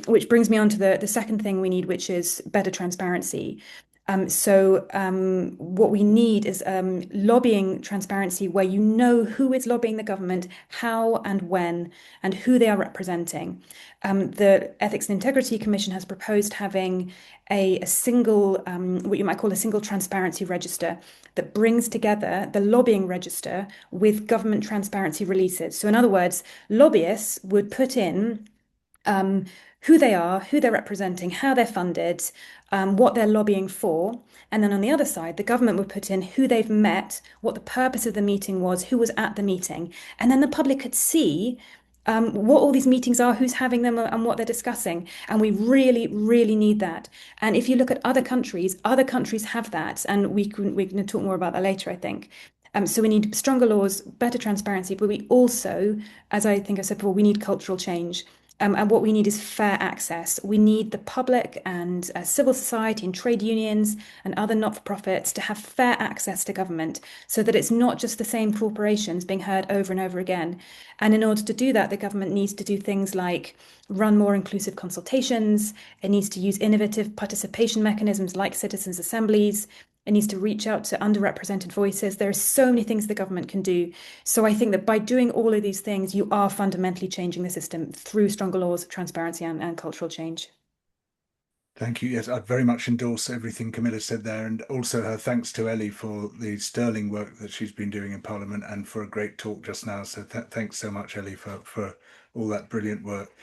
Which brings me on to the second thing we need, which is better transparency. What we need is lobbying transparency, where you know who is lobbying the government, how and when, and who they are representing. The Ethics and Integrity Commission has proposed having a single, what you might call a single transparency register, that brings together the lobbying register with government transparency releases. So in other words, lobbyists would put in who they are, who they're representing, how they're funded, what they're lobbying for. And then on the other side, the government would put in who they've met, what the purpose of the meeting was, who was at the meeting. And then the public could see what all these meetings are, who's having them, and what they're discussing. And we really, really need that. And if you look at other countries have that. And we're going to talk more about that later, I think. So we need stronger laws, better transparency, but we also, as I think I said before, we need cultural change. And what we need is fair access. We need the public and civil society and trade unions and other not-for-profits to have fair access to government, so that it's not just the same corporations being heard over and over again. And in order to do that, the government needs to do things like run more inclusive consultations. It needs to use innovative participation mechanisms like citizens' assemblies. It needs to reach out to underrepresented voices. There are so many things the government can do. So I think that by doing all of these things, you are fundamentally changing the system through stronger laws, transparency, and cultural change. Thank you. Yes, I very much endorse everything Kamila said there, and also her thanks to Ellie for the sterling work that she's been doing in Parliament, and for a great talk just now. So thanks so much, Ellie, for all that brilliant work.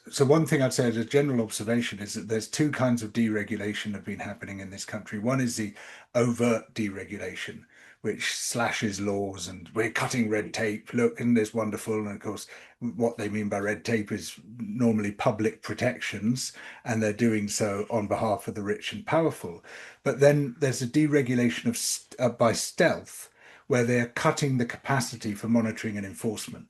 So one thing I'd say as a general observation is that there's two kinds of deregulation that have been happening in this country. One is the overt deregulation, which slashes laws and we're cutting red tape. Look, and it's wonderful. And of course, what they mean by red tape is normally public protections, and they're doing so on behalf of the rich and powerful. But then there's a deregulation by stealth, where they're cutting the capacity for monitoring and enforcement.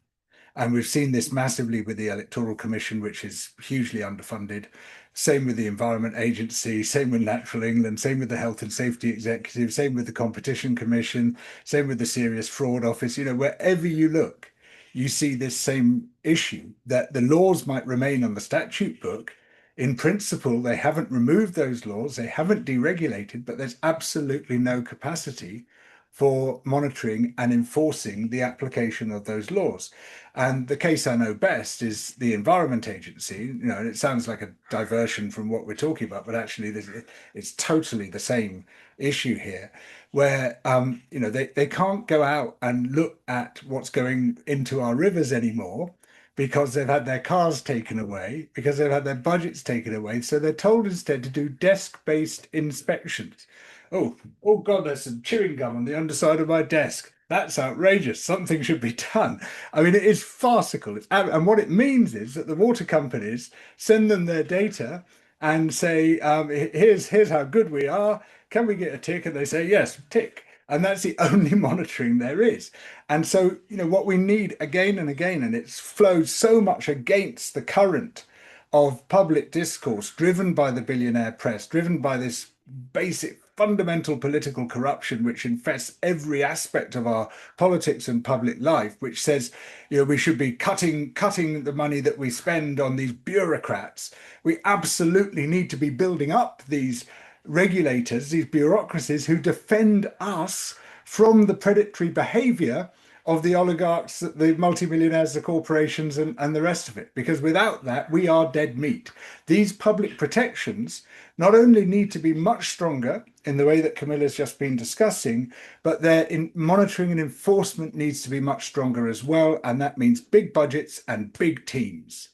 And we've seen this massively with the Electoral Commission, which is hugely underfunded. Same with the Environment Agency, same with Natural England, same with the Health and Safety Executive, same with the Competition Commission, same with the Serious Fraud Office. You know, wherever you look, you see this same issue, that the laws might remain on the statute book. In principle, they haven't removed those laws, they haven't deregulated, but there's absolutely no capacity for monitoring and enforcing the application of those laws. And the case I know best is the Environment Agency. You know, and it sounds like a diversion from what we're talking about, but actually it's totally the same issue here, where you know, they can't go out and look at what's going into our rivers anymore, because they've had their cars taken away, because they've had their budgets taken away. So they're told instead to do desk-based inspections. Oh God, there's some chewing gum on the underside of my desk. That's outrageous. Something should be done. I mean, it is farcical. And what it means is that the water companies send them their data, and say, here's how good we are. Can we get a tick? And they say, yes, tick. And that's the only monitoring there is. And so, what we need again and again, and it's flowed so much against the current of public discourse driven by the billionaire press, driven by this basic fundamental political corruption which infests every aspect of our politics and public life, which says, we should be cutting the money that we spend on these bureaucrats. We absolutely need to be building up these regulators, these bureaucracies who defend us from the predatory behavior of the oligarchs, the multimillionaires, the corporations, and the rest of it. Because without that, we are dead meat. These public protections not only need to be much stronger in the way that Kamila's just been discussing, but their monitoring and enforcement needs to be much stronger as well. And that means big budgets and big teams.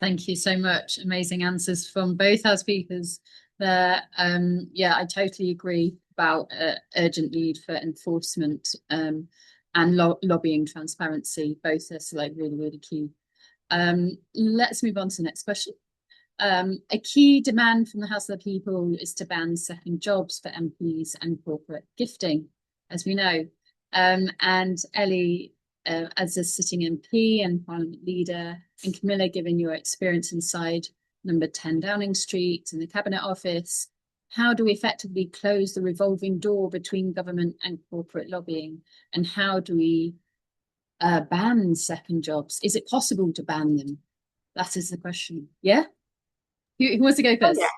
Thank you so much. Amazing answers from both our speakers there. Yeah, I totally agree about urgent need for enforcement and lobbying transparency. Both are like really, really key. Let's move on to the next question. A key demand from the House of the People is to ban second jobs for MPs and corporate gifting, as we know. And Ellie, as a sitting MP and Parliament leader, and Kamila, given your experience inside number 10 Downing Street in the Cabinet Office, how do we effectively close the revolving door between government and corporate lobbying? And how do we ban second jobs? Is it possible to ban them? That is the question. Yeah? Who wants to go first? Oh, yeah.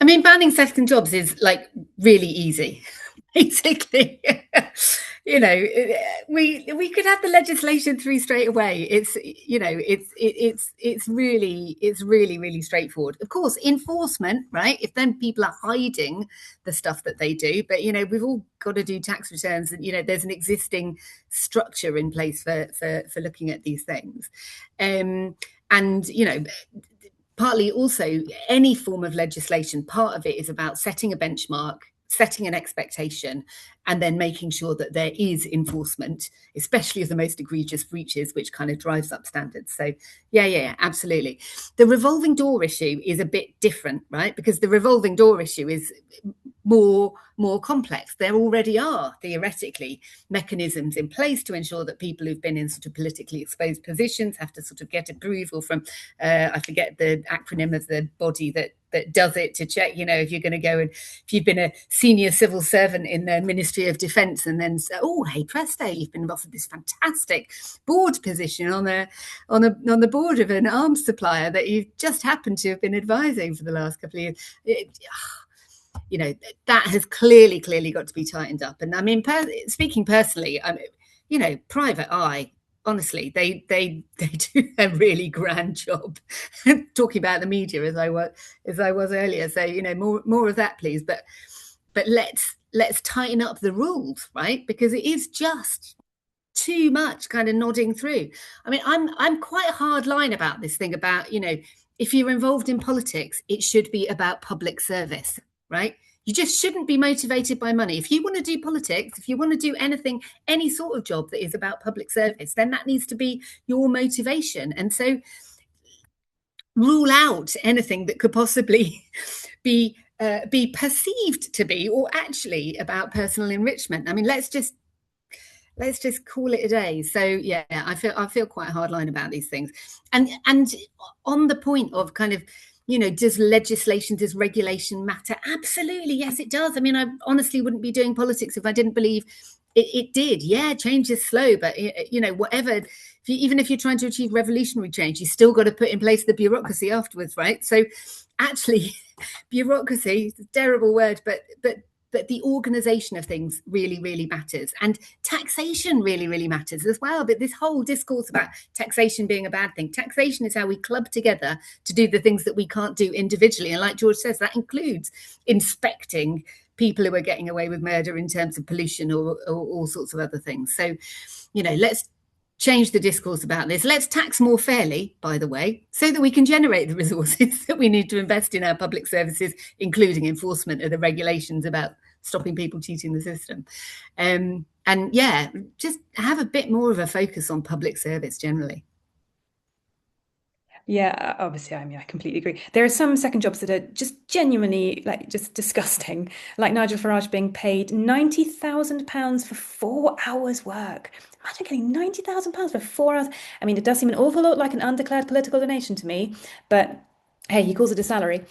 I mean, banning second jobs is like really easy. Basically, we could have the legislation through straight away. It's really straightforward. Of course, enforcement, right? If then people are hiding the stuff that they do, but we've all got to do tax returns, and there's an existing structure in place for looking at these things, and partly also any form of legislation, part of it is about setting a benchmark, setting an expectation, and then making sure that there is enforcement, especially of the most egregious breaches, which kind of drives up standards. So yeah, absolutely. The revolving door issue is a bit different, right? Because the revolving door issue is more complex. There already are theoretically mechanisms in place to ensure that people who've been in sort of politically exposed positions have to sort of get approval from I forget the acronym of the body that does it, to check, if you're going to go, and if you've been a senior civil servant in the Ministry of Defence and then say, oh, hey presto, you've been offered this fantastic board position on the board of an arms supplier that you just happened to have been advising for the last couple of years. That has clearly got to be tightened up. And I mean, speaking personally, private eye, honestly, they do a really grand job. Talking about the media as I was earlier. So more of that, please. But let's tighten up the rules, right? Because it is just too much kind of nodding through. I mean, I'm quite a hard line about this thing about if you're involved in politics, it should be about public service. Right? You just shouldn't be motivated by money. If you want to do politics, if you want to do anything, any sort of job that is about public service, then that needs to be your motivation. And so rule out anything that could possibly be perceived to be, or actually about personal enrichment. I mean, let's just call it a day. So yeah, I feel quite a hard line about these things. And on the point of kind of, does legislation, does regulation matter? Absolutely, yes, it does. I mean, I honestly wouldn't be doing politics if I didn't believe it did. Yeah, change is slow, but whatever. Even if you're trying to achieve revolutionary change, you still got to put in place the bureaucracy afterwards, right? So, actually, bureaucracy is a terrible word, but the organisation of things really matters, and taxation really matters as well. But this whole discourse about taxation being a bad thing, taxation is how we club together to do the things that we can't do individually. And like George says, that includes inspecting people who are getting away with murder in terms of pollution or all sorts of other things. So, let's change the discourse about this. Let's tax more fairly, by the way, so that we can generate the resources that we need to invest in our public services, including enforcement of the regulations about stopping people cheating the system. And yeah, just have a bit more of a focus on public service generally. Yeah, obviously, I mean, I completely agree. There are some second jobs that are just genuinely like just disgusting, like Nigel Farage being paid £90,000 for 4 hours work. Imagine getting £90,000 for 4 hours. I mean, it does seem an awful lot like an undeclared political donation to me, but hey, he calls it a salary.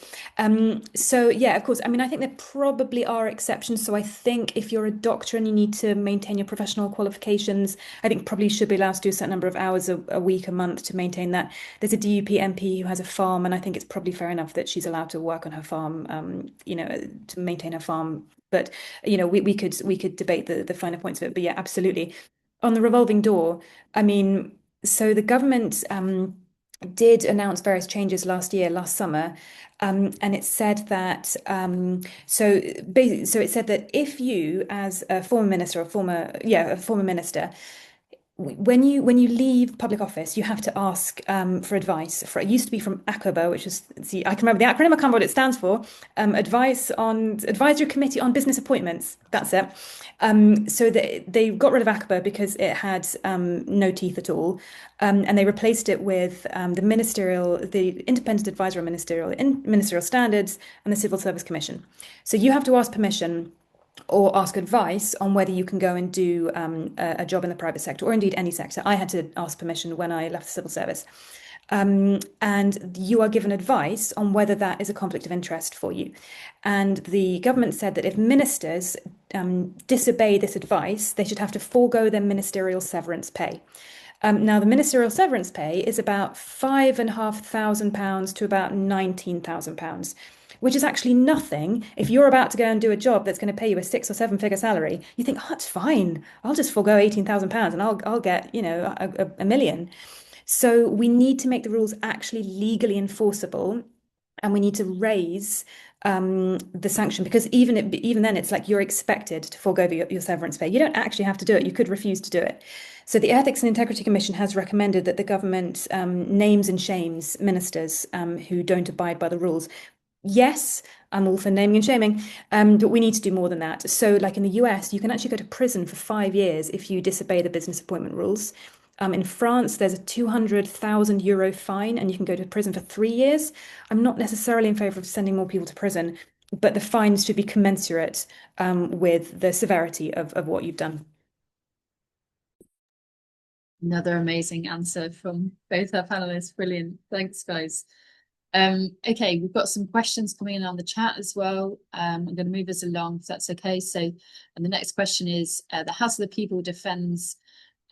So yeah, of course. I mean, I think there probably are exceptions. So I think if you're a doctor and you need to maintain your professional qualifications, I think probably should be allowed to do a certain number of hours a week, a month to maintain that. There's a DUP MP who has a farm, and I think it's probably fair enough that she's allowed to work on her farm, to maintain her farm. But we could debate the finer points of it. But yeah, absolutely. On the revolving door, I mean, so the government did announce various changes last summer, and it said that so it said that if you, as a former minister, a former minister, when you leave public office, you have to ask for advice. It used to be from ACOBA, which is, I can remember the acronym, I can't remember what it stands for. Advisory Committee on Business Appointments. That's it. So they got rid of ACOBA because it had no teeth at all, and they replaced it with the Independent Advisory Ministerial Standards and the Civil Service Commission. So you have to ask permission or ask advice on whether you can go and do a job in the private sector, or indeed any sector. I had to ask permission when I left the civil service. And you are given advice on whether that is a conflict of interest for you. And the government said that if ministers disobey this advice, they should have to forego their ministerial severance pay. Now, the ministerial severance pay is about £5,500 to about £19,000, which is actually nothing. If you're about to go and do a job that's going to pay you a 6 or 7 figure salary, you think, oh, that's fine. I'll just forego £18,000 and I'll get, a million. So we need to make the rules actually legally enforceable, and we need to raise the sanction, because even then it's like you're expected to forego your severance pay. You don't actually have to do it. You could refuse to do it. So the Ethics and Integrity Commission has recommended that the government names and shames ministers who don't abide by the rules. Yes, I'm all for naming and shaming, but we need to do more than that. So like in the US, you can actually go to prison for 5 years if you disobey the business appointment rules. In France, there's a €200,000 fine, and you can go to prison for 3 years. I'm not necessarily in favour of sending more people to prison, but the fines should be commensurate with the severity of what you've done. Another amazing answer from both our panelists. Brilliant. Thanks, guys. Okay, we've got some questions coming in on the chat as well. I'm going to move us along if that's okay. So, and the next question is, the House of the People defends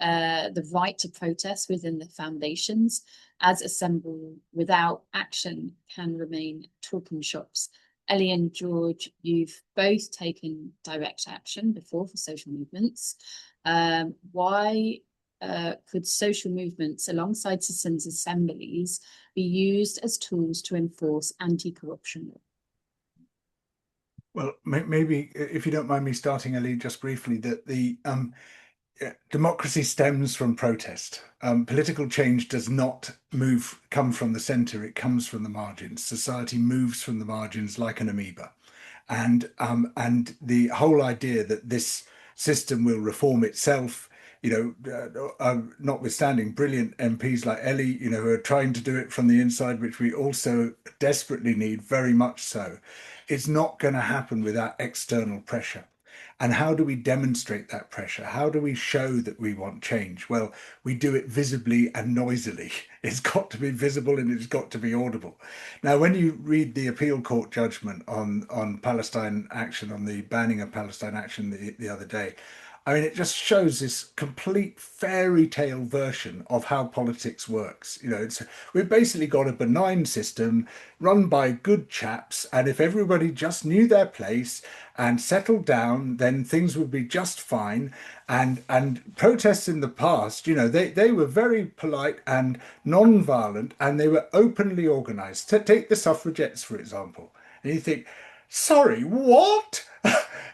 the right to protest within the foundations, as assemble without action can remain talking shops. Ellie and George, you've both taken direct action before for social movements. Why could social movements alongside citizens' assemblies be used as tools to enforce anti-corruption law? Well, maybe if you don't mind me starting, Ellie, just briefly, that the democracy stems from protest. Political change does not come from the center, it comes from the margins. Society moves from the margins like an amoeba. And the whole idea that this system will reform itself, notwithstanding brilliant MPs like Ellie, who are trying to do it from the inside, which we also desperately need, very much so, it's not going to happen without external pressure. And how do we demonstrate that pressure? How do we show that we want change? Well, we do it visibly and noisily. It's got to be visible and it's got to be audible. Now, when you read the appeal court judgment on Palestine action, on the banning of Palestine action the other day, I mean, it just shows this complete fairy tale version of how politics works. We've basically got a benign system run by good chaps, and if everybody just knew their place and settled down, then things would be just fine. And protests in the past, they were very polite and non-violent, and they were openly organised. Take the suffragettes, for example, and you think, sorry, what?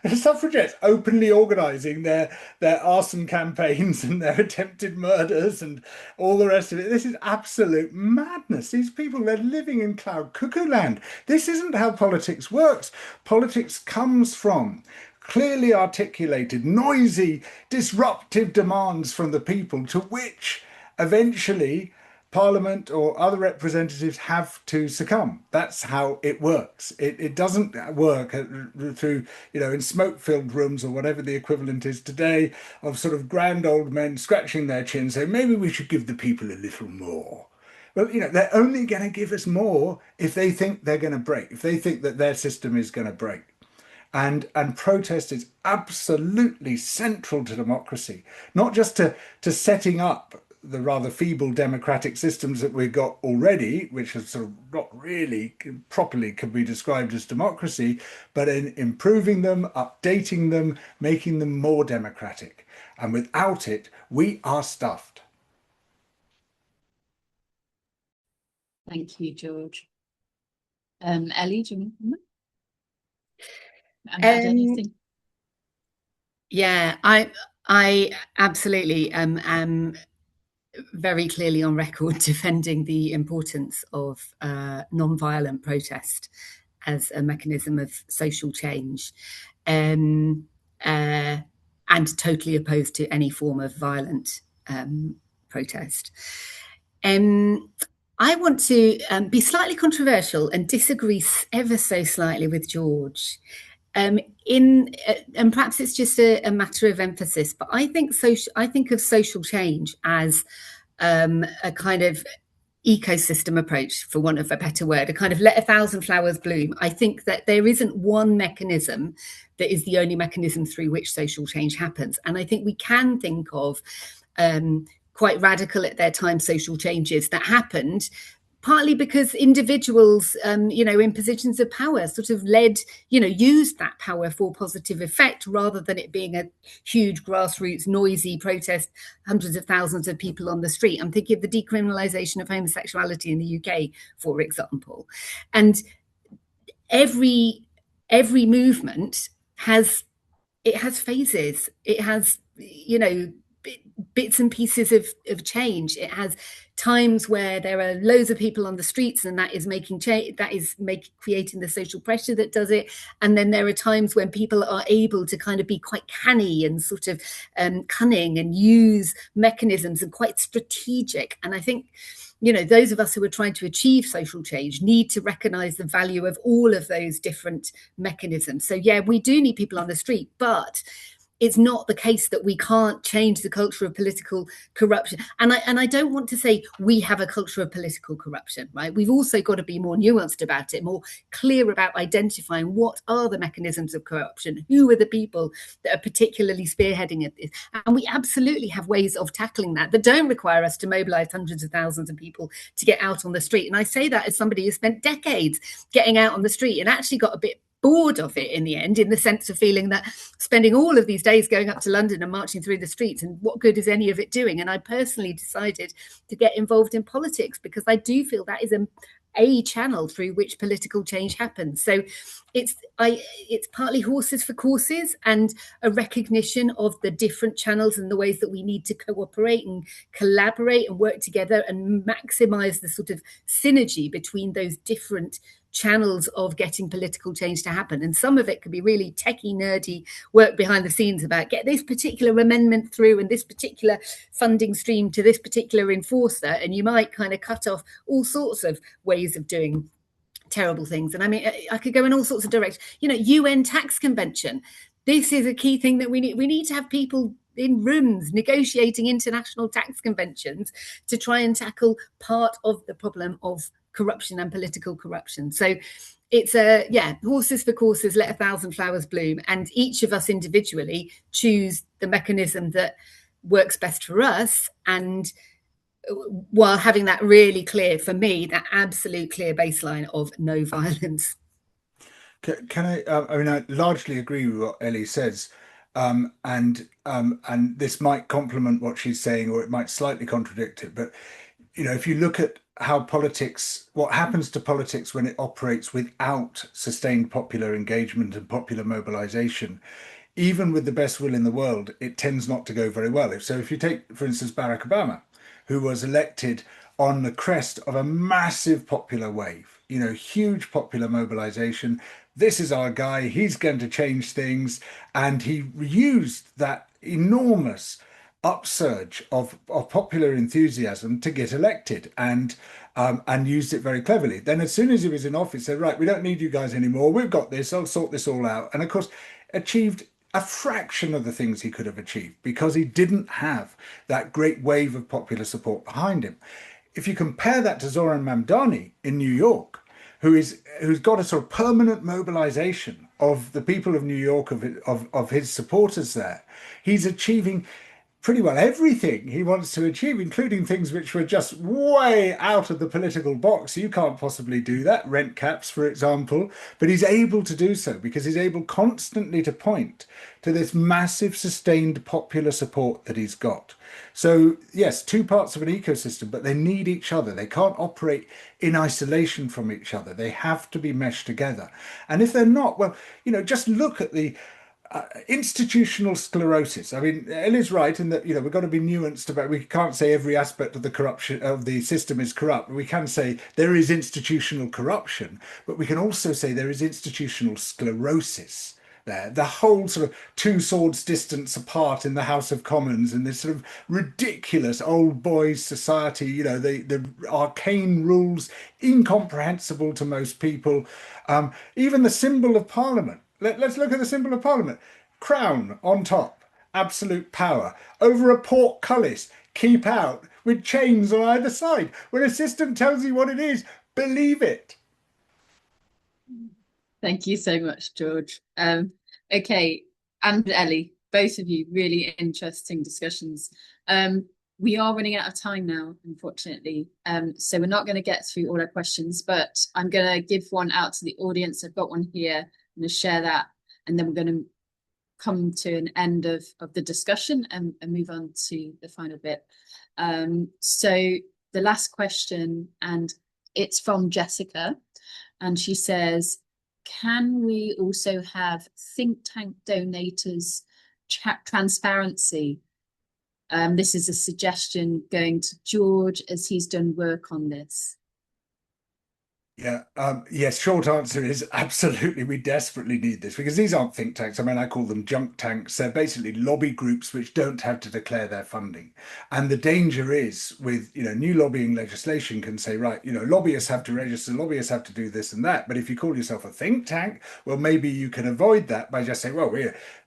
The suffragettes openly organising their arson campaigns and their attempted murders and all the rest of it. This is absolute madness. These people, they're living in cloud cuckoo land. This isn't how politics works. Politics comes from clearly articulated, noisy, disruptive demands from the people, to which eventually Parliament or other representatives have to succumb. That's how it works. It doesn't work through, in smoke-filled rooms or whatever the equivalent is today of sort of grand old men scratching their chins saying, maybe we should give the people a little more. Well, they're only going to give us more if they think they're going to break, if they think that their system is going to break. And protest is absolutely central to democracy, not just to setting up the rather feeble democratic systems that we've got already, which are sort of not really properly can be described as democracy, but in improving them, updating them, making them more democratic. And without it, we are stuffed. Thank you, George. Ellie, do you want to comment? Add anything? Yeah, I absolutely am very clearly on record defending the importance of non-violent protest as a mechanism of social change, and totally opposed to any form of violent protest. I want to be slightly controversial and disagree ever so slightly with George. And perhaps it's just a matter of emphasis, but I think of social change as a kind of ecosystem approach, for want of a better word, a kind of let a thousand flowers bloom. I think that there isn't one mechanism that is the only mechanism through which social change happens. And I think we can think of quite radical at their time social changes that happened partly because individuals, in positions of power sort of used that power for positive effect rather than it being a huge grassroots, noisy protest, hundreds of thousands of people on the street. I'm thinking of the decriminalisation of homosexuality in the UK, for example. And every movement has phases. It has, bits and pieces of change. It has times where there are loads of people on the streets and that is making change, creating the social pressure that does it. And then there are times when people are able to kind of be quite canny and sort of cunning and use mechanisms and quite strategic. And I think, those of us who are trying to achieve social change need to recognize the value of all of those different mechanisms. So yeah, we do need people on the street, but it's not the case that we can't change the culture of political corruption. And I don't want to say we have a culture of political corruption, right? We've also got to be more nuanced about it, more clear about identifying what are the mechanisms of corruption, who are the people that are particularly spearheading it. And we absolutely have ways of tackling that don't require us to mobilize hundreds of thousands of people to get out on the street. And I say that as somebody who spent decades getting out on the street and actually got a bit bored of it in the end, in the sense of feeling that spending all of these days going up to London and marching through the streets, and what good is any of it doing? And I personally decided to get involved in politics because I do feel that is a channel through which political change happens. So it's partly horses for courses and a recognition of the different channels and the ways that we need to cooperate and collaborate and work together and maximize the sort of synergy between those different channels of getting political change to happen. And some of it could be really techie, nerdy work behind the scenes about get this particular amendment through and this particular funding stream to this particular enforcer. And you might kind of cut off all sorts of ways of doing terrible things. And I mean, I could go in all sorts of directions. UN tax convention. This is a key thing that we need. We need to have people in rooms negotiating international tax conventions to try and tackle part of the problem of corruption and political corruption. So it's horses for courses, let a thousand flowers bloom, and each of us individually choose the mechanism that works best for us, and while having that really clear, for me, that absolute clear baseline of no violence. Can I largely agree with what Ellie says, and this might complement what she's saying, or it might slightly contradict it. But if you look at what happens to politics when it operates without sustained popular engagement and popular mobilization, even with the best will in the world, it tends not to go very well. If you take, for instance, Barack Obama, who was elected on the crest of a massive popular wave, huge popular mobilization. This is our guy, he's going to change things. And he used that enormous upsurge of popular enthusiasm to get elected, and used it very cleverly. Then as soon as he was in office, said, right, we don't need you guys anymore. We've got this. I'll sort this all out. And of course, achieved a fraction of the things he could have achieved because he didn't have that great wave of popular support behind him. If you compare that to Zoran Mamdani in New York, who's got a sort of permanent mobilization of the people of New York, of his supporters there, he's achieving pretty well everything he wants to achieve, including things which were just way out of the political box. You can't possibly do that, rent caps, for example, but he's able to do so because he's able constantly to point to this massive sustained popular support that he's got. So yes, two parts of an ecosystem, but they need each other. They can't operate in isolation from each other. They have to be meshed together. And if they're not, well, just look at the institutional sclerosis. I mean, Ellie's right in that, we've got to be nuanced about, we can't say every aspect of the corruption of the system is corrupt. We can say there is institutional corruption, but we can also say there is institutional sclerosis there. The whole sort of two swords distance apart in the House of Commons and this sort of ridiculous old boys society, the arcane rules, incomprehensible to most people. Even the symbol of Parliament. Let's look at the symbol of Parliament. Crown on top, absolute power. Over a portcullis, keep out, with chains on either side. When a system tells you what it is, believe it. Thank you so much, George. Okay, and Ellie, both of you, really interesting discussions. We are running out of time now, unfortunately. So we're not going to get through all our questions, but I'm going to give one out to the audience. I've got one here. I'm going to share that, and then we're going to come to an end of the discussion and move on to the final bit. So the last question, and it's from Jessica, and she says, can we also have think tank donators transparency? This is a suggestion going to George as he's done work on this. Yeah, yes, short answer is absolutely, we desperately need this because these aren't think tanks. I mean, I call them junk tanks. They're basically lobby groups which don't have to declare their funding. And the danger is with, new lobbying legislation can say, right, lobbyists have to register, lobbyists have to do this and that. But if you call yourself a think tank, well, maybe you can avoid that by just saying, well,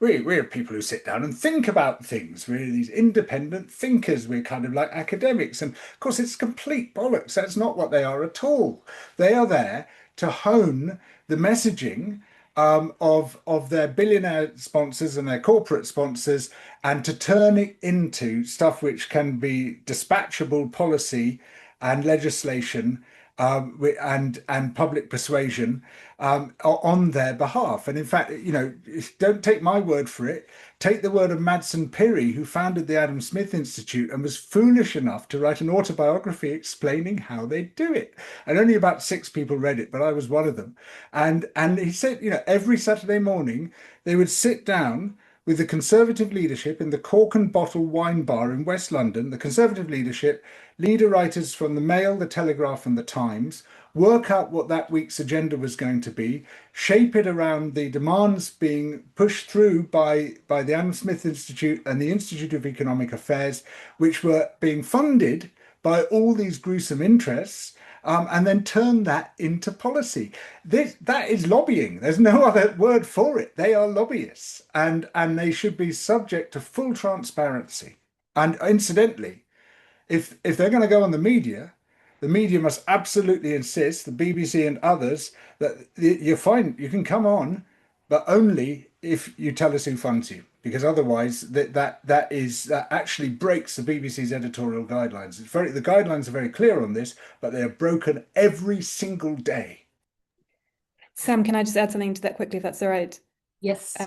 we're people who sit down and think about things. We're these independent thinkers. We're kind of like academics. And of course, it's complete bollocks. That's not what they are at all. They are there to hone the messaging of their billionaire sponsors and their corporate sponsors, and to turn it into stuff which can be dispatchable policy and legislation and public persuasion on their behalf. And in fact, don't take my word for it. Take the word of Madsen Piri, who founded the Adam Smith Institute and was foolish enough to write an autobiography explaining how they do it. And only about 6 people read it, but I was one of them. And he said, every Saturday morning they would sit down with the Conservative leadership in the Cork and Bottle wine bar in West London, the Conservative leadership, leader writers from the Mail, the Telegraph and the Times, work out what that week's agenda was going to be, shape it around the demands being pushed through by the Adam Smith Institute and the Institute of Economic Affairs, which were being funded by all these gruesome interests, and then turn that into policy. That is lobbying. There's no other word for it. They are lobbyists, and they should be subject to full transparency. And incidentally, if they're going to go on the media must absolutely insist, the BBC and others, that you're fine, you can come on, but only if you tell us who funds you, because otherwise that actually breaks the BBC's editorial guidelines. The guidelines are very clear on this, but they are broken every single day. Sam, can I just add something to that quickly, if that's all right? Yes.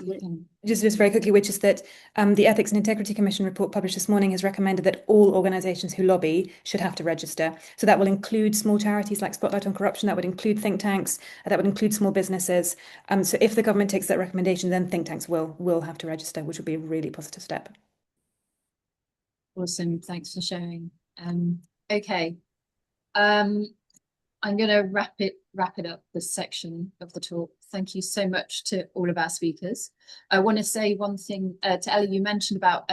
Just very quickly, which is that the Ethics and Integrity Commission report published this morning has recommended that all organisations who lobby should have to register. So that will include small charities like Spotlight on Corruption, that would include think tanks, that would include small businesses. So if the government takes that recommendation, then think tanks will have to register, which would be a really positive step. Awesome, thanks for sharing. Okay, I'm going to wrap it wrapping up this section of the talk. Thank you so much to all of our speakers. I want to say one thing to Ellie. You mentioned about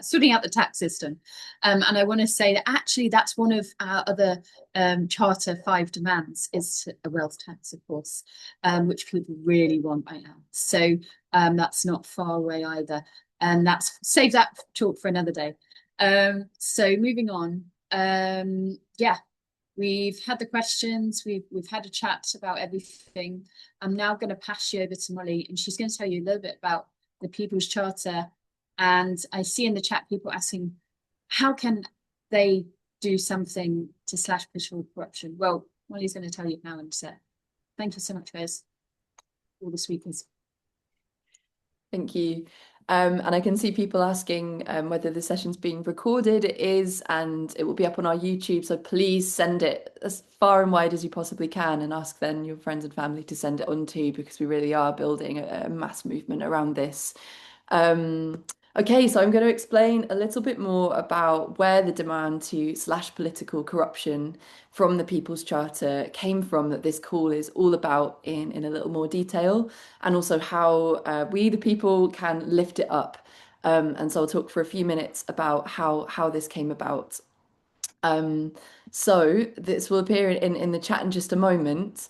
sorting out the tax system, and I want to say that actually that's one of our other Charter 5 demands is a wealth tax, of course, which people really want right now. So that's not far away either, and save that talk for another day. So moving on, yeah. We've had the questions, we've had a chat about everything. I'm now going to pass you over to Molly, and she's going to tell you a little bit about the People's Charter. And I see in the chat people asking, how can they do something to slash political corruption? Well, Molly's going to tell you now and thank you so much, guys, all the speakers. Thank you. And I can see people asking whether the session's being recorded. It is, and it will be up on our YouTube. So please send it as far and wide as you possibly can, and ask then your friends and family to send it on too, because we really are building a mass movement around this. Okay, so I'm going to explain a little bit more about where the demand to slash political corruption from the People's Charter came from, that this call is all about in a little more detail, and also how we, the people, can lift it up. And so I'll talk for a few minutes about how this came about. So this will appear in the chat in just a moment.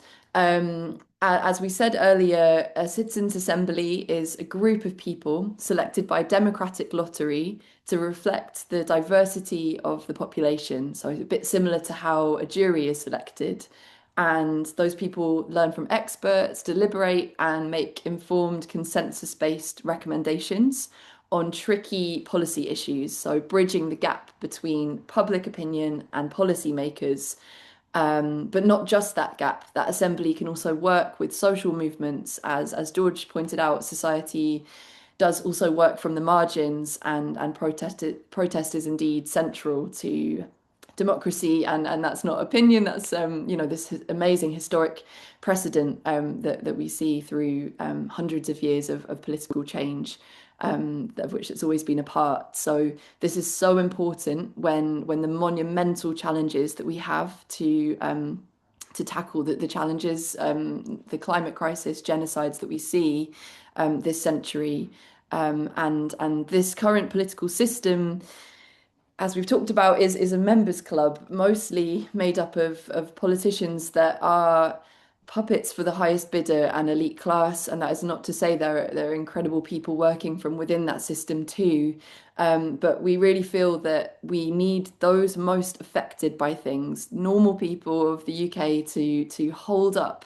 As we said earlier, a citizens' assembly is a group of people selected by democratic lottery to reflect the diversity of the population. So a bit similar to how a jury is selected. And those people learn from experts, deliberate, and make informed, consensus-based recommendations on tricky policy issues. So bridging the gap between public opinion and policymakers. But not just that gap. That assembly can also work with social movements, as George pointed out. Society does also work from the margins, and protest is indeed central to democracy, and that's not opinion. That's this amazing historic precedent that we see through hundreds of years of political change, of which it's always been a part. So this is so important when the monumental challenges that we have to tackle the challenges, the climate crisis, genocides that we see this century, and this current political system, as we've talked about, is a members club, mostly made up of politicians that are puppets for the highest bidder and elite class. And that is not to say there are incredible people working from within that system too. But we really feel that we need those most affected by things, normal people of the UK, to hold up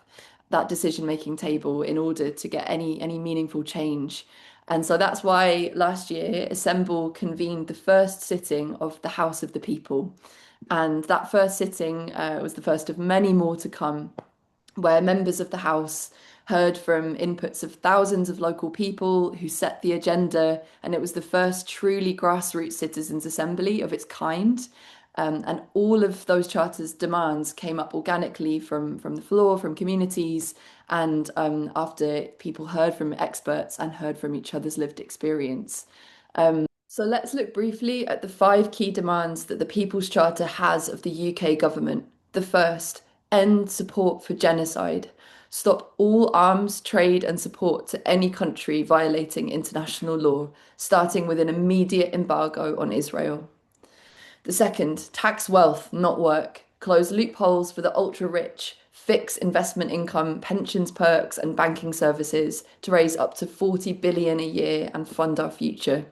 that decision-making table in order to get any meaningful change. And so that's why last year Assemble convened the first sitting of the House of the People. And that first sitting was the first of many more to come, where members of the House heard from inputs of thousands of local people who set the agenda. And it was the first truly grassroots citizens' assembly of its kind. And all of those charters' demands came up organically from the floor, from communities, and after people heard from experts and heard from each other's lived experience. So let's look briefly at the 5 key demands that the People's Charter has of the UK government. The first, end support for genocide. Stop all arms, trade and support to any country violating international law, starting with an immediate embargo on Israel. The second, tax wealth, not work. Close loopholes for the ultra-rich, fix investment income, pensions perks and banking services to raise up to 40 billion a year and fund our future.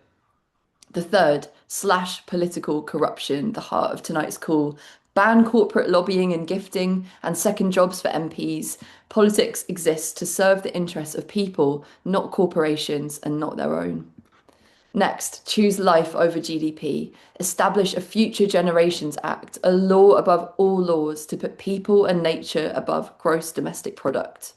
The third, slash political corruption, the heart of tonight's call. Ban corporate lobbying and gifting and second jobs for MPs. Politics exists to serve the interests of people, not corporations, and not their own. Next, choose life over GDP. Establish a Future Generations Act, a law above all laws to put people and nature above gross domestic product.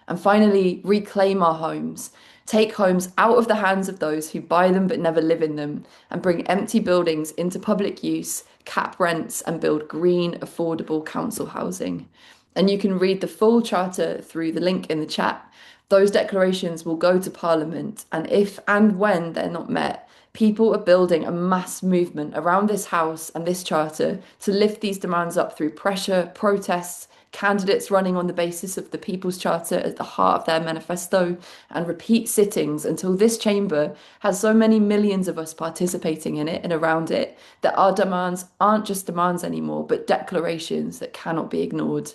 And finally, reclaim our homes. Take homes out of the hands of those who buy them but never live in them, and bring empty buildings into public use, cap rents, and build green, affordable council housing. And you can read the full charter through the link in the chat. Those declarations will go to Parliament, and if and when they're not met, people are building a mass movement around this House and this Charter to lift these demands up through pressure, protests, candidates running on the basis of the People's Charter at the heart of their manifesto, and repeat sittings until this chamber has so many millions of us participating in it and around it that our demands aren't just demands anymore, but declarations that cannot be ignored.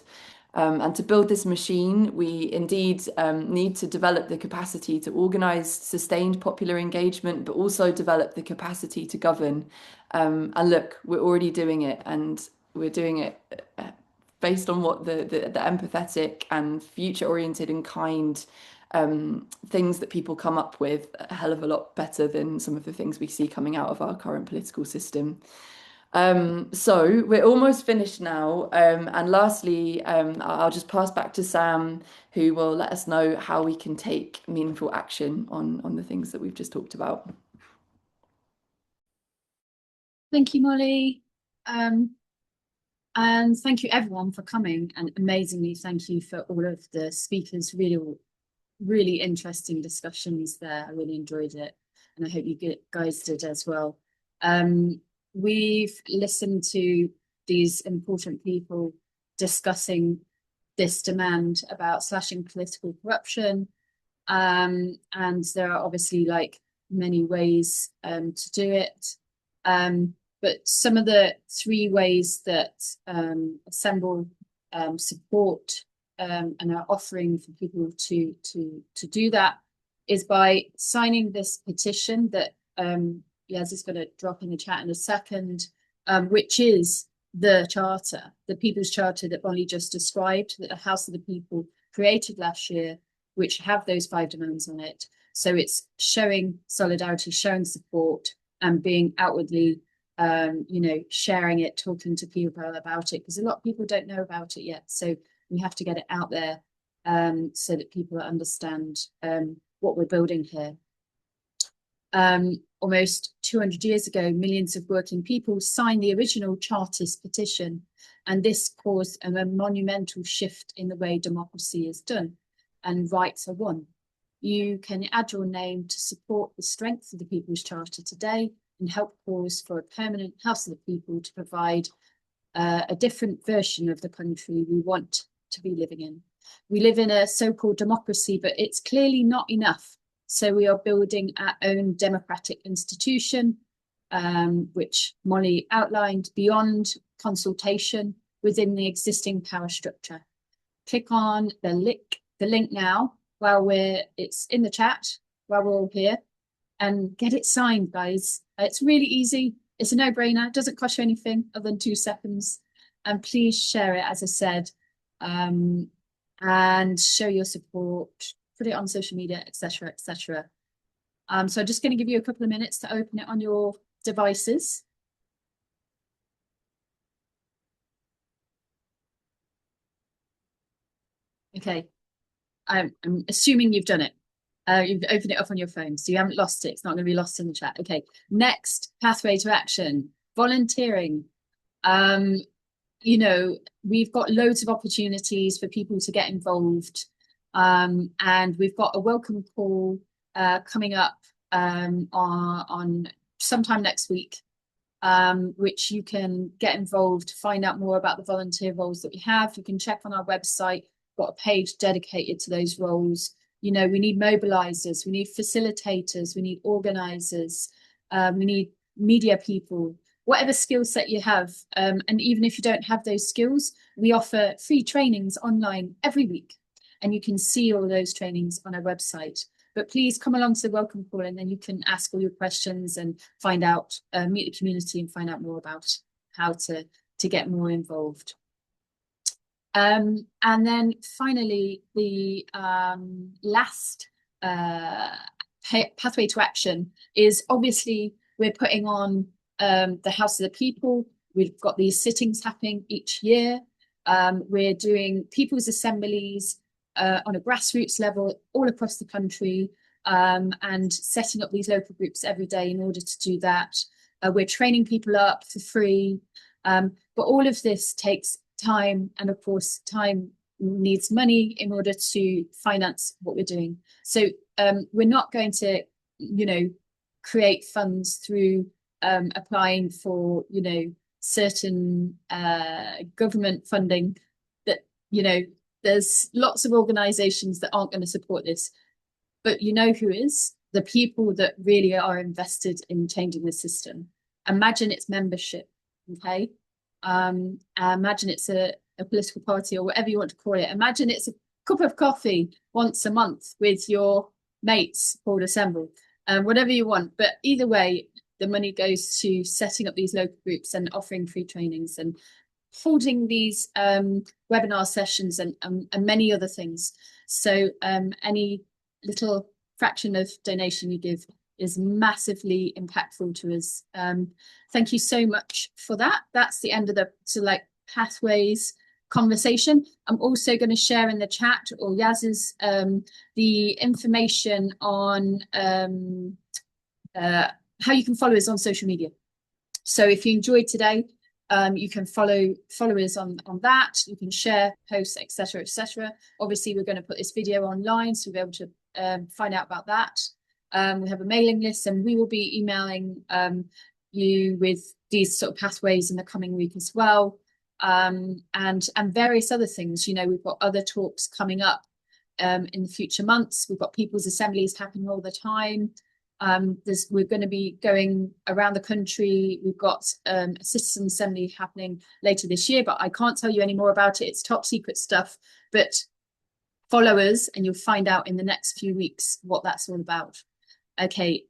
And to build this machine, we indeed need to develop the capacity to organise sustained popular engagement, but also develop the capacity to govern. And look, we're already doing it, and we're doing it based on what the empathetic and future-oriented and kind things that people come up with, a hell of a lot better than some of the things we see coming out of our current political system. So we're almost finished now. And lastly, I'll just pass back to Sam, who will let us know how we can take meaningful action on the things that we've just talked about. Thank you, Molly. And thank you everyone for coming, and amazingly thank you for all of the speakers. Really interesting discussions there. I really enjoyed it, and I hope you guys did as well. We've listened to these important people discussing this demand about slashing political corruption, and there are obviously like many ways to do it. But some of the 3 ways that Assemble support and are offering for people to do that is by signing this petition that Yaz is going to drop in the chat in a second, which is the charter, the People's Charter that Molly just described, that the House of the People created last year, which have those 5 demands on it. So it's showing solidarity, showing support, and being outwardly sharing it, talking to people about it, because a lot of people don't know about it yet. So we have to get it out there so that people understand what we're building here. Almost 200 years ago, millions of working people signed the original Chartist petition, and this caused a monumental shift in the way democracy is done and rights are won. You can add your name to support the strength of the People's Charter today and help cause for a permanent House of the People to provide a different version of the country we want to be living in. We live in a so-called democracy, but it's clearly not enough. So we are building our own democratic institution, which Molly outlined, beyond consultation within the existing power structure. Click on the link now while it's in the chat, while we're all here, and get it signed, guys. It's really easy. It's a no-brainer. It doesn't cost you anything other than 2 seconds. And please share it, as I said, and show your support, put it on social media, etc., etc. So I'm just going to give you a couple of minutes to open it on your devices. Okay, I'm assuming you've done it. You've opened it up on your phone, so you haven't lost it. It's not going to be lost in the chat. Okay, next pathway to action, volunteering. We've got loads of opportunities for people to get involved. And we've got a welcome call coming up on sometime next week, which you can get involved, find out more about the volunteer roles that we have. You can check on our website, got a page dedicated to those roles. We need mobilizers, we need facilitators, we need organizers, we need media people, whatever skill set you have. And even if you don't have those skills, we offer free trainings online every week. And you can see all those trainings on our website. But please come along to the welcome call, and then you can ask all your questions and find out, meet the community and find out more about how to get more involved. And then finally, the last pathway to action is obviously we're putting on the House of the People. We've got these sittings happening each year. We're doing people's assemblies on a grassroots level all across the country, and setting up these local groups every day in order to do that. We're training people up for free, but all of this takes time, and of course time needs money in order to finance what we're doing. So we're not going to create funds through applying for certain government funding that you know, there's lots of organizations that aren't going to support this, but you know who is? The people that really are invested in changing the system. Imagine it's membership, okay? Imagine it's a political party or whatever you want to call it. Imagine it's a cup of coffee once a month with your mates called Assemble, whatever you want. But either way, the money goes to setting up these local groups and offering free trainings and holding these webinar sessions and many other things. So any little fraction of donation you give is massively impactful to us. Thank you so much for that. That's the end of the pathways conversation. I'm also going to share in the chat, or Yaz's, the information on how you can follow us on social media. So if you enjoyed today, you can follow us on that. You can share posts, etc., etc. Obviously, we're going to put this video online, so you'll be able to find out about that. We have a mailing list, and we will be emailing you with these sort of pathways in the coming week as well, and various other things. You know, we've got other talks coming up in the future months. We've got people's assemblies happening all the time. We're going to be going around the country. We've got a citizen assembly happening later this year, but I can't tell you any more about it. It's top secret stuff, but follow us and you'll find out in the next few weeks what that's all about. Okay,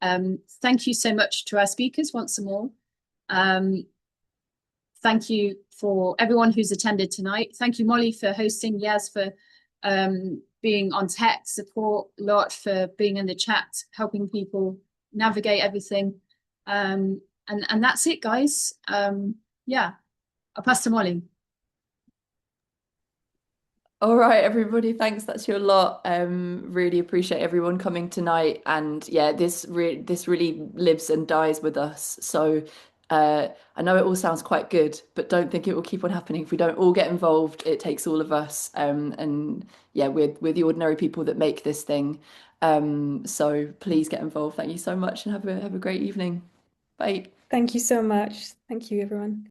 thank you so much to our speakers once more. Thank you for everyone who's attended tonight. Thank you, Molly, for hosting, Yaz for being on tech support, Lot for being in the chat, helping people navigate everything. And that's it, guys. Yeah, I'll pass to Molly. All right, everybody, thanks. That's your lot. Really appreciate everyone coming tonight. And yeah, this really lives and dies with us. So I know it all sounds quite good, but don't think it will keep on happening if we don't all get involved. It takes all of us. And yeah, we're the ordinary people that make this thing. So please get involved. Thank you so much and have a great evening. Bye. Thank you so much. Thank you, everyone.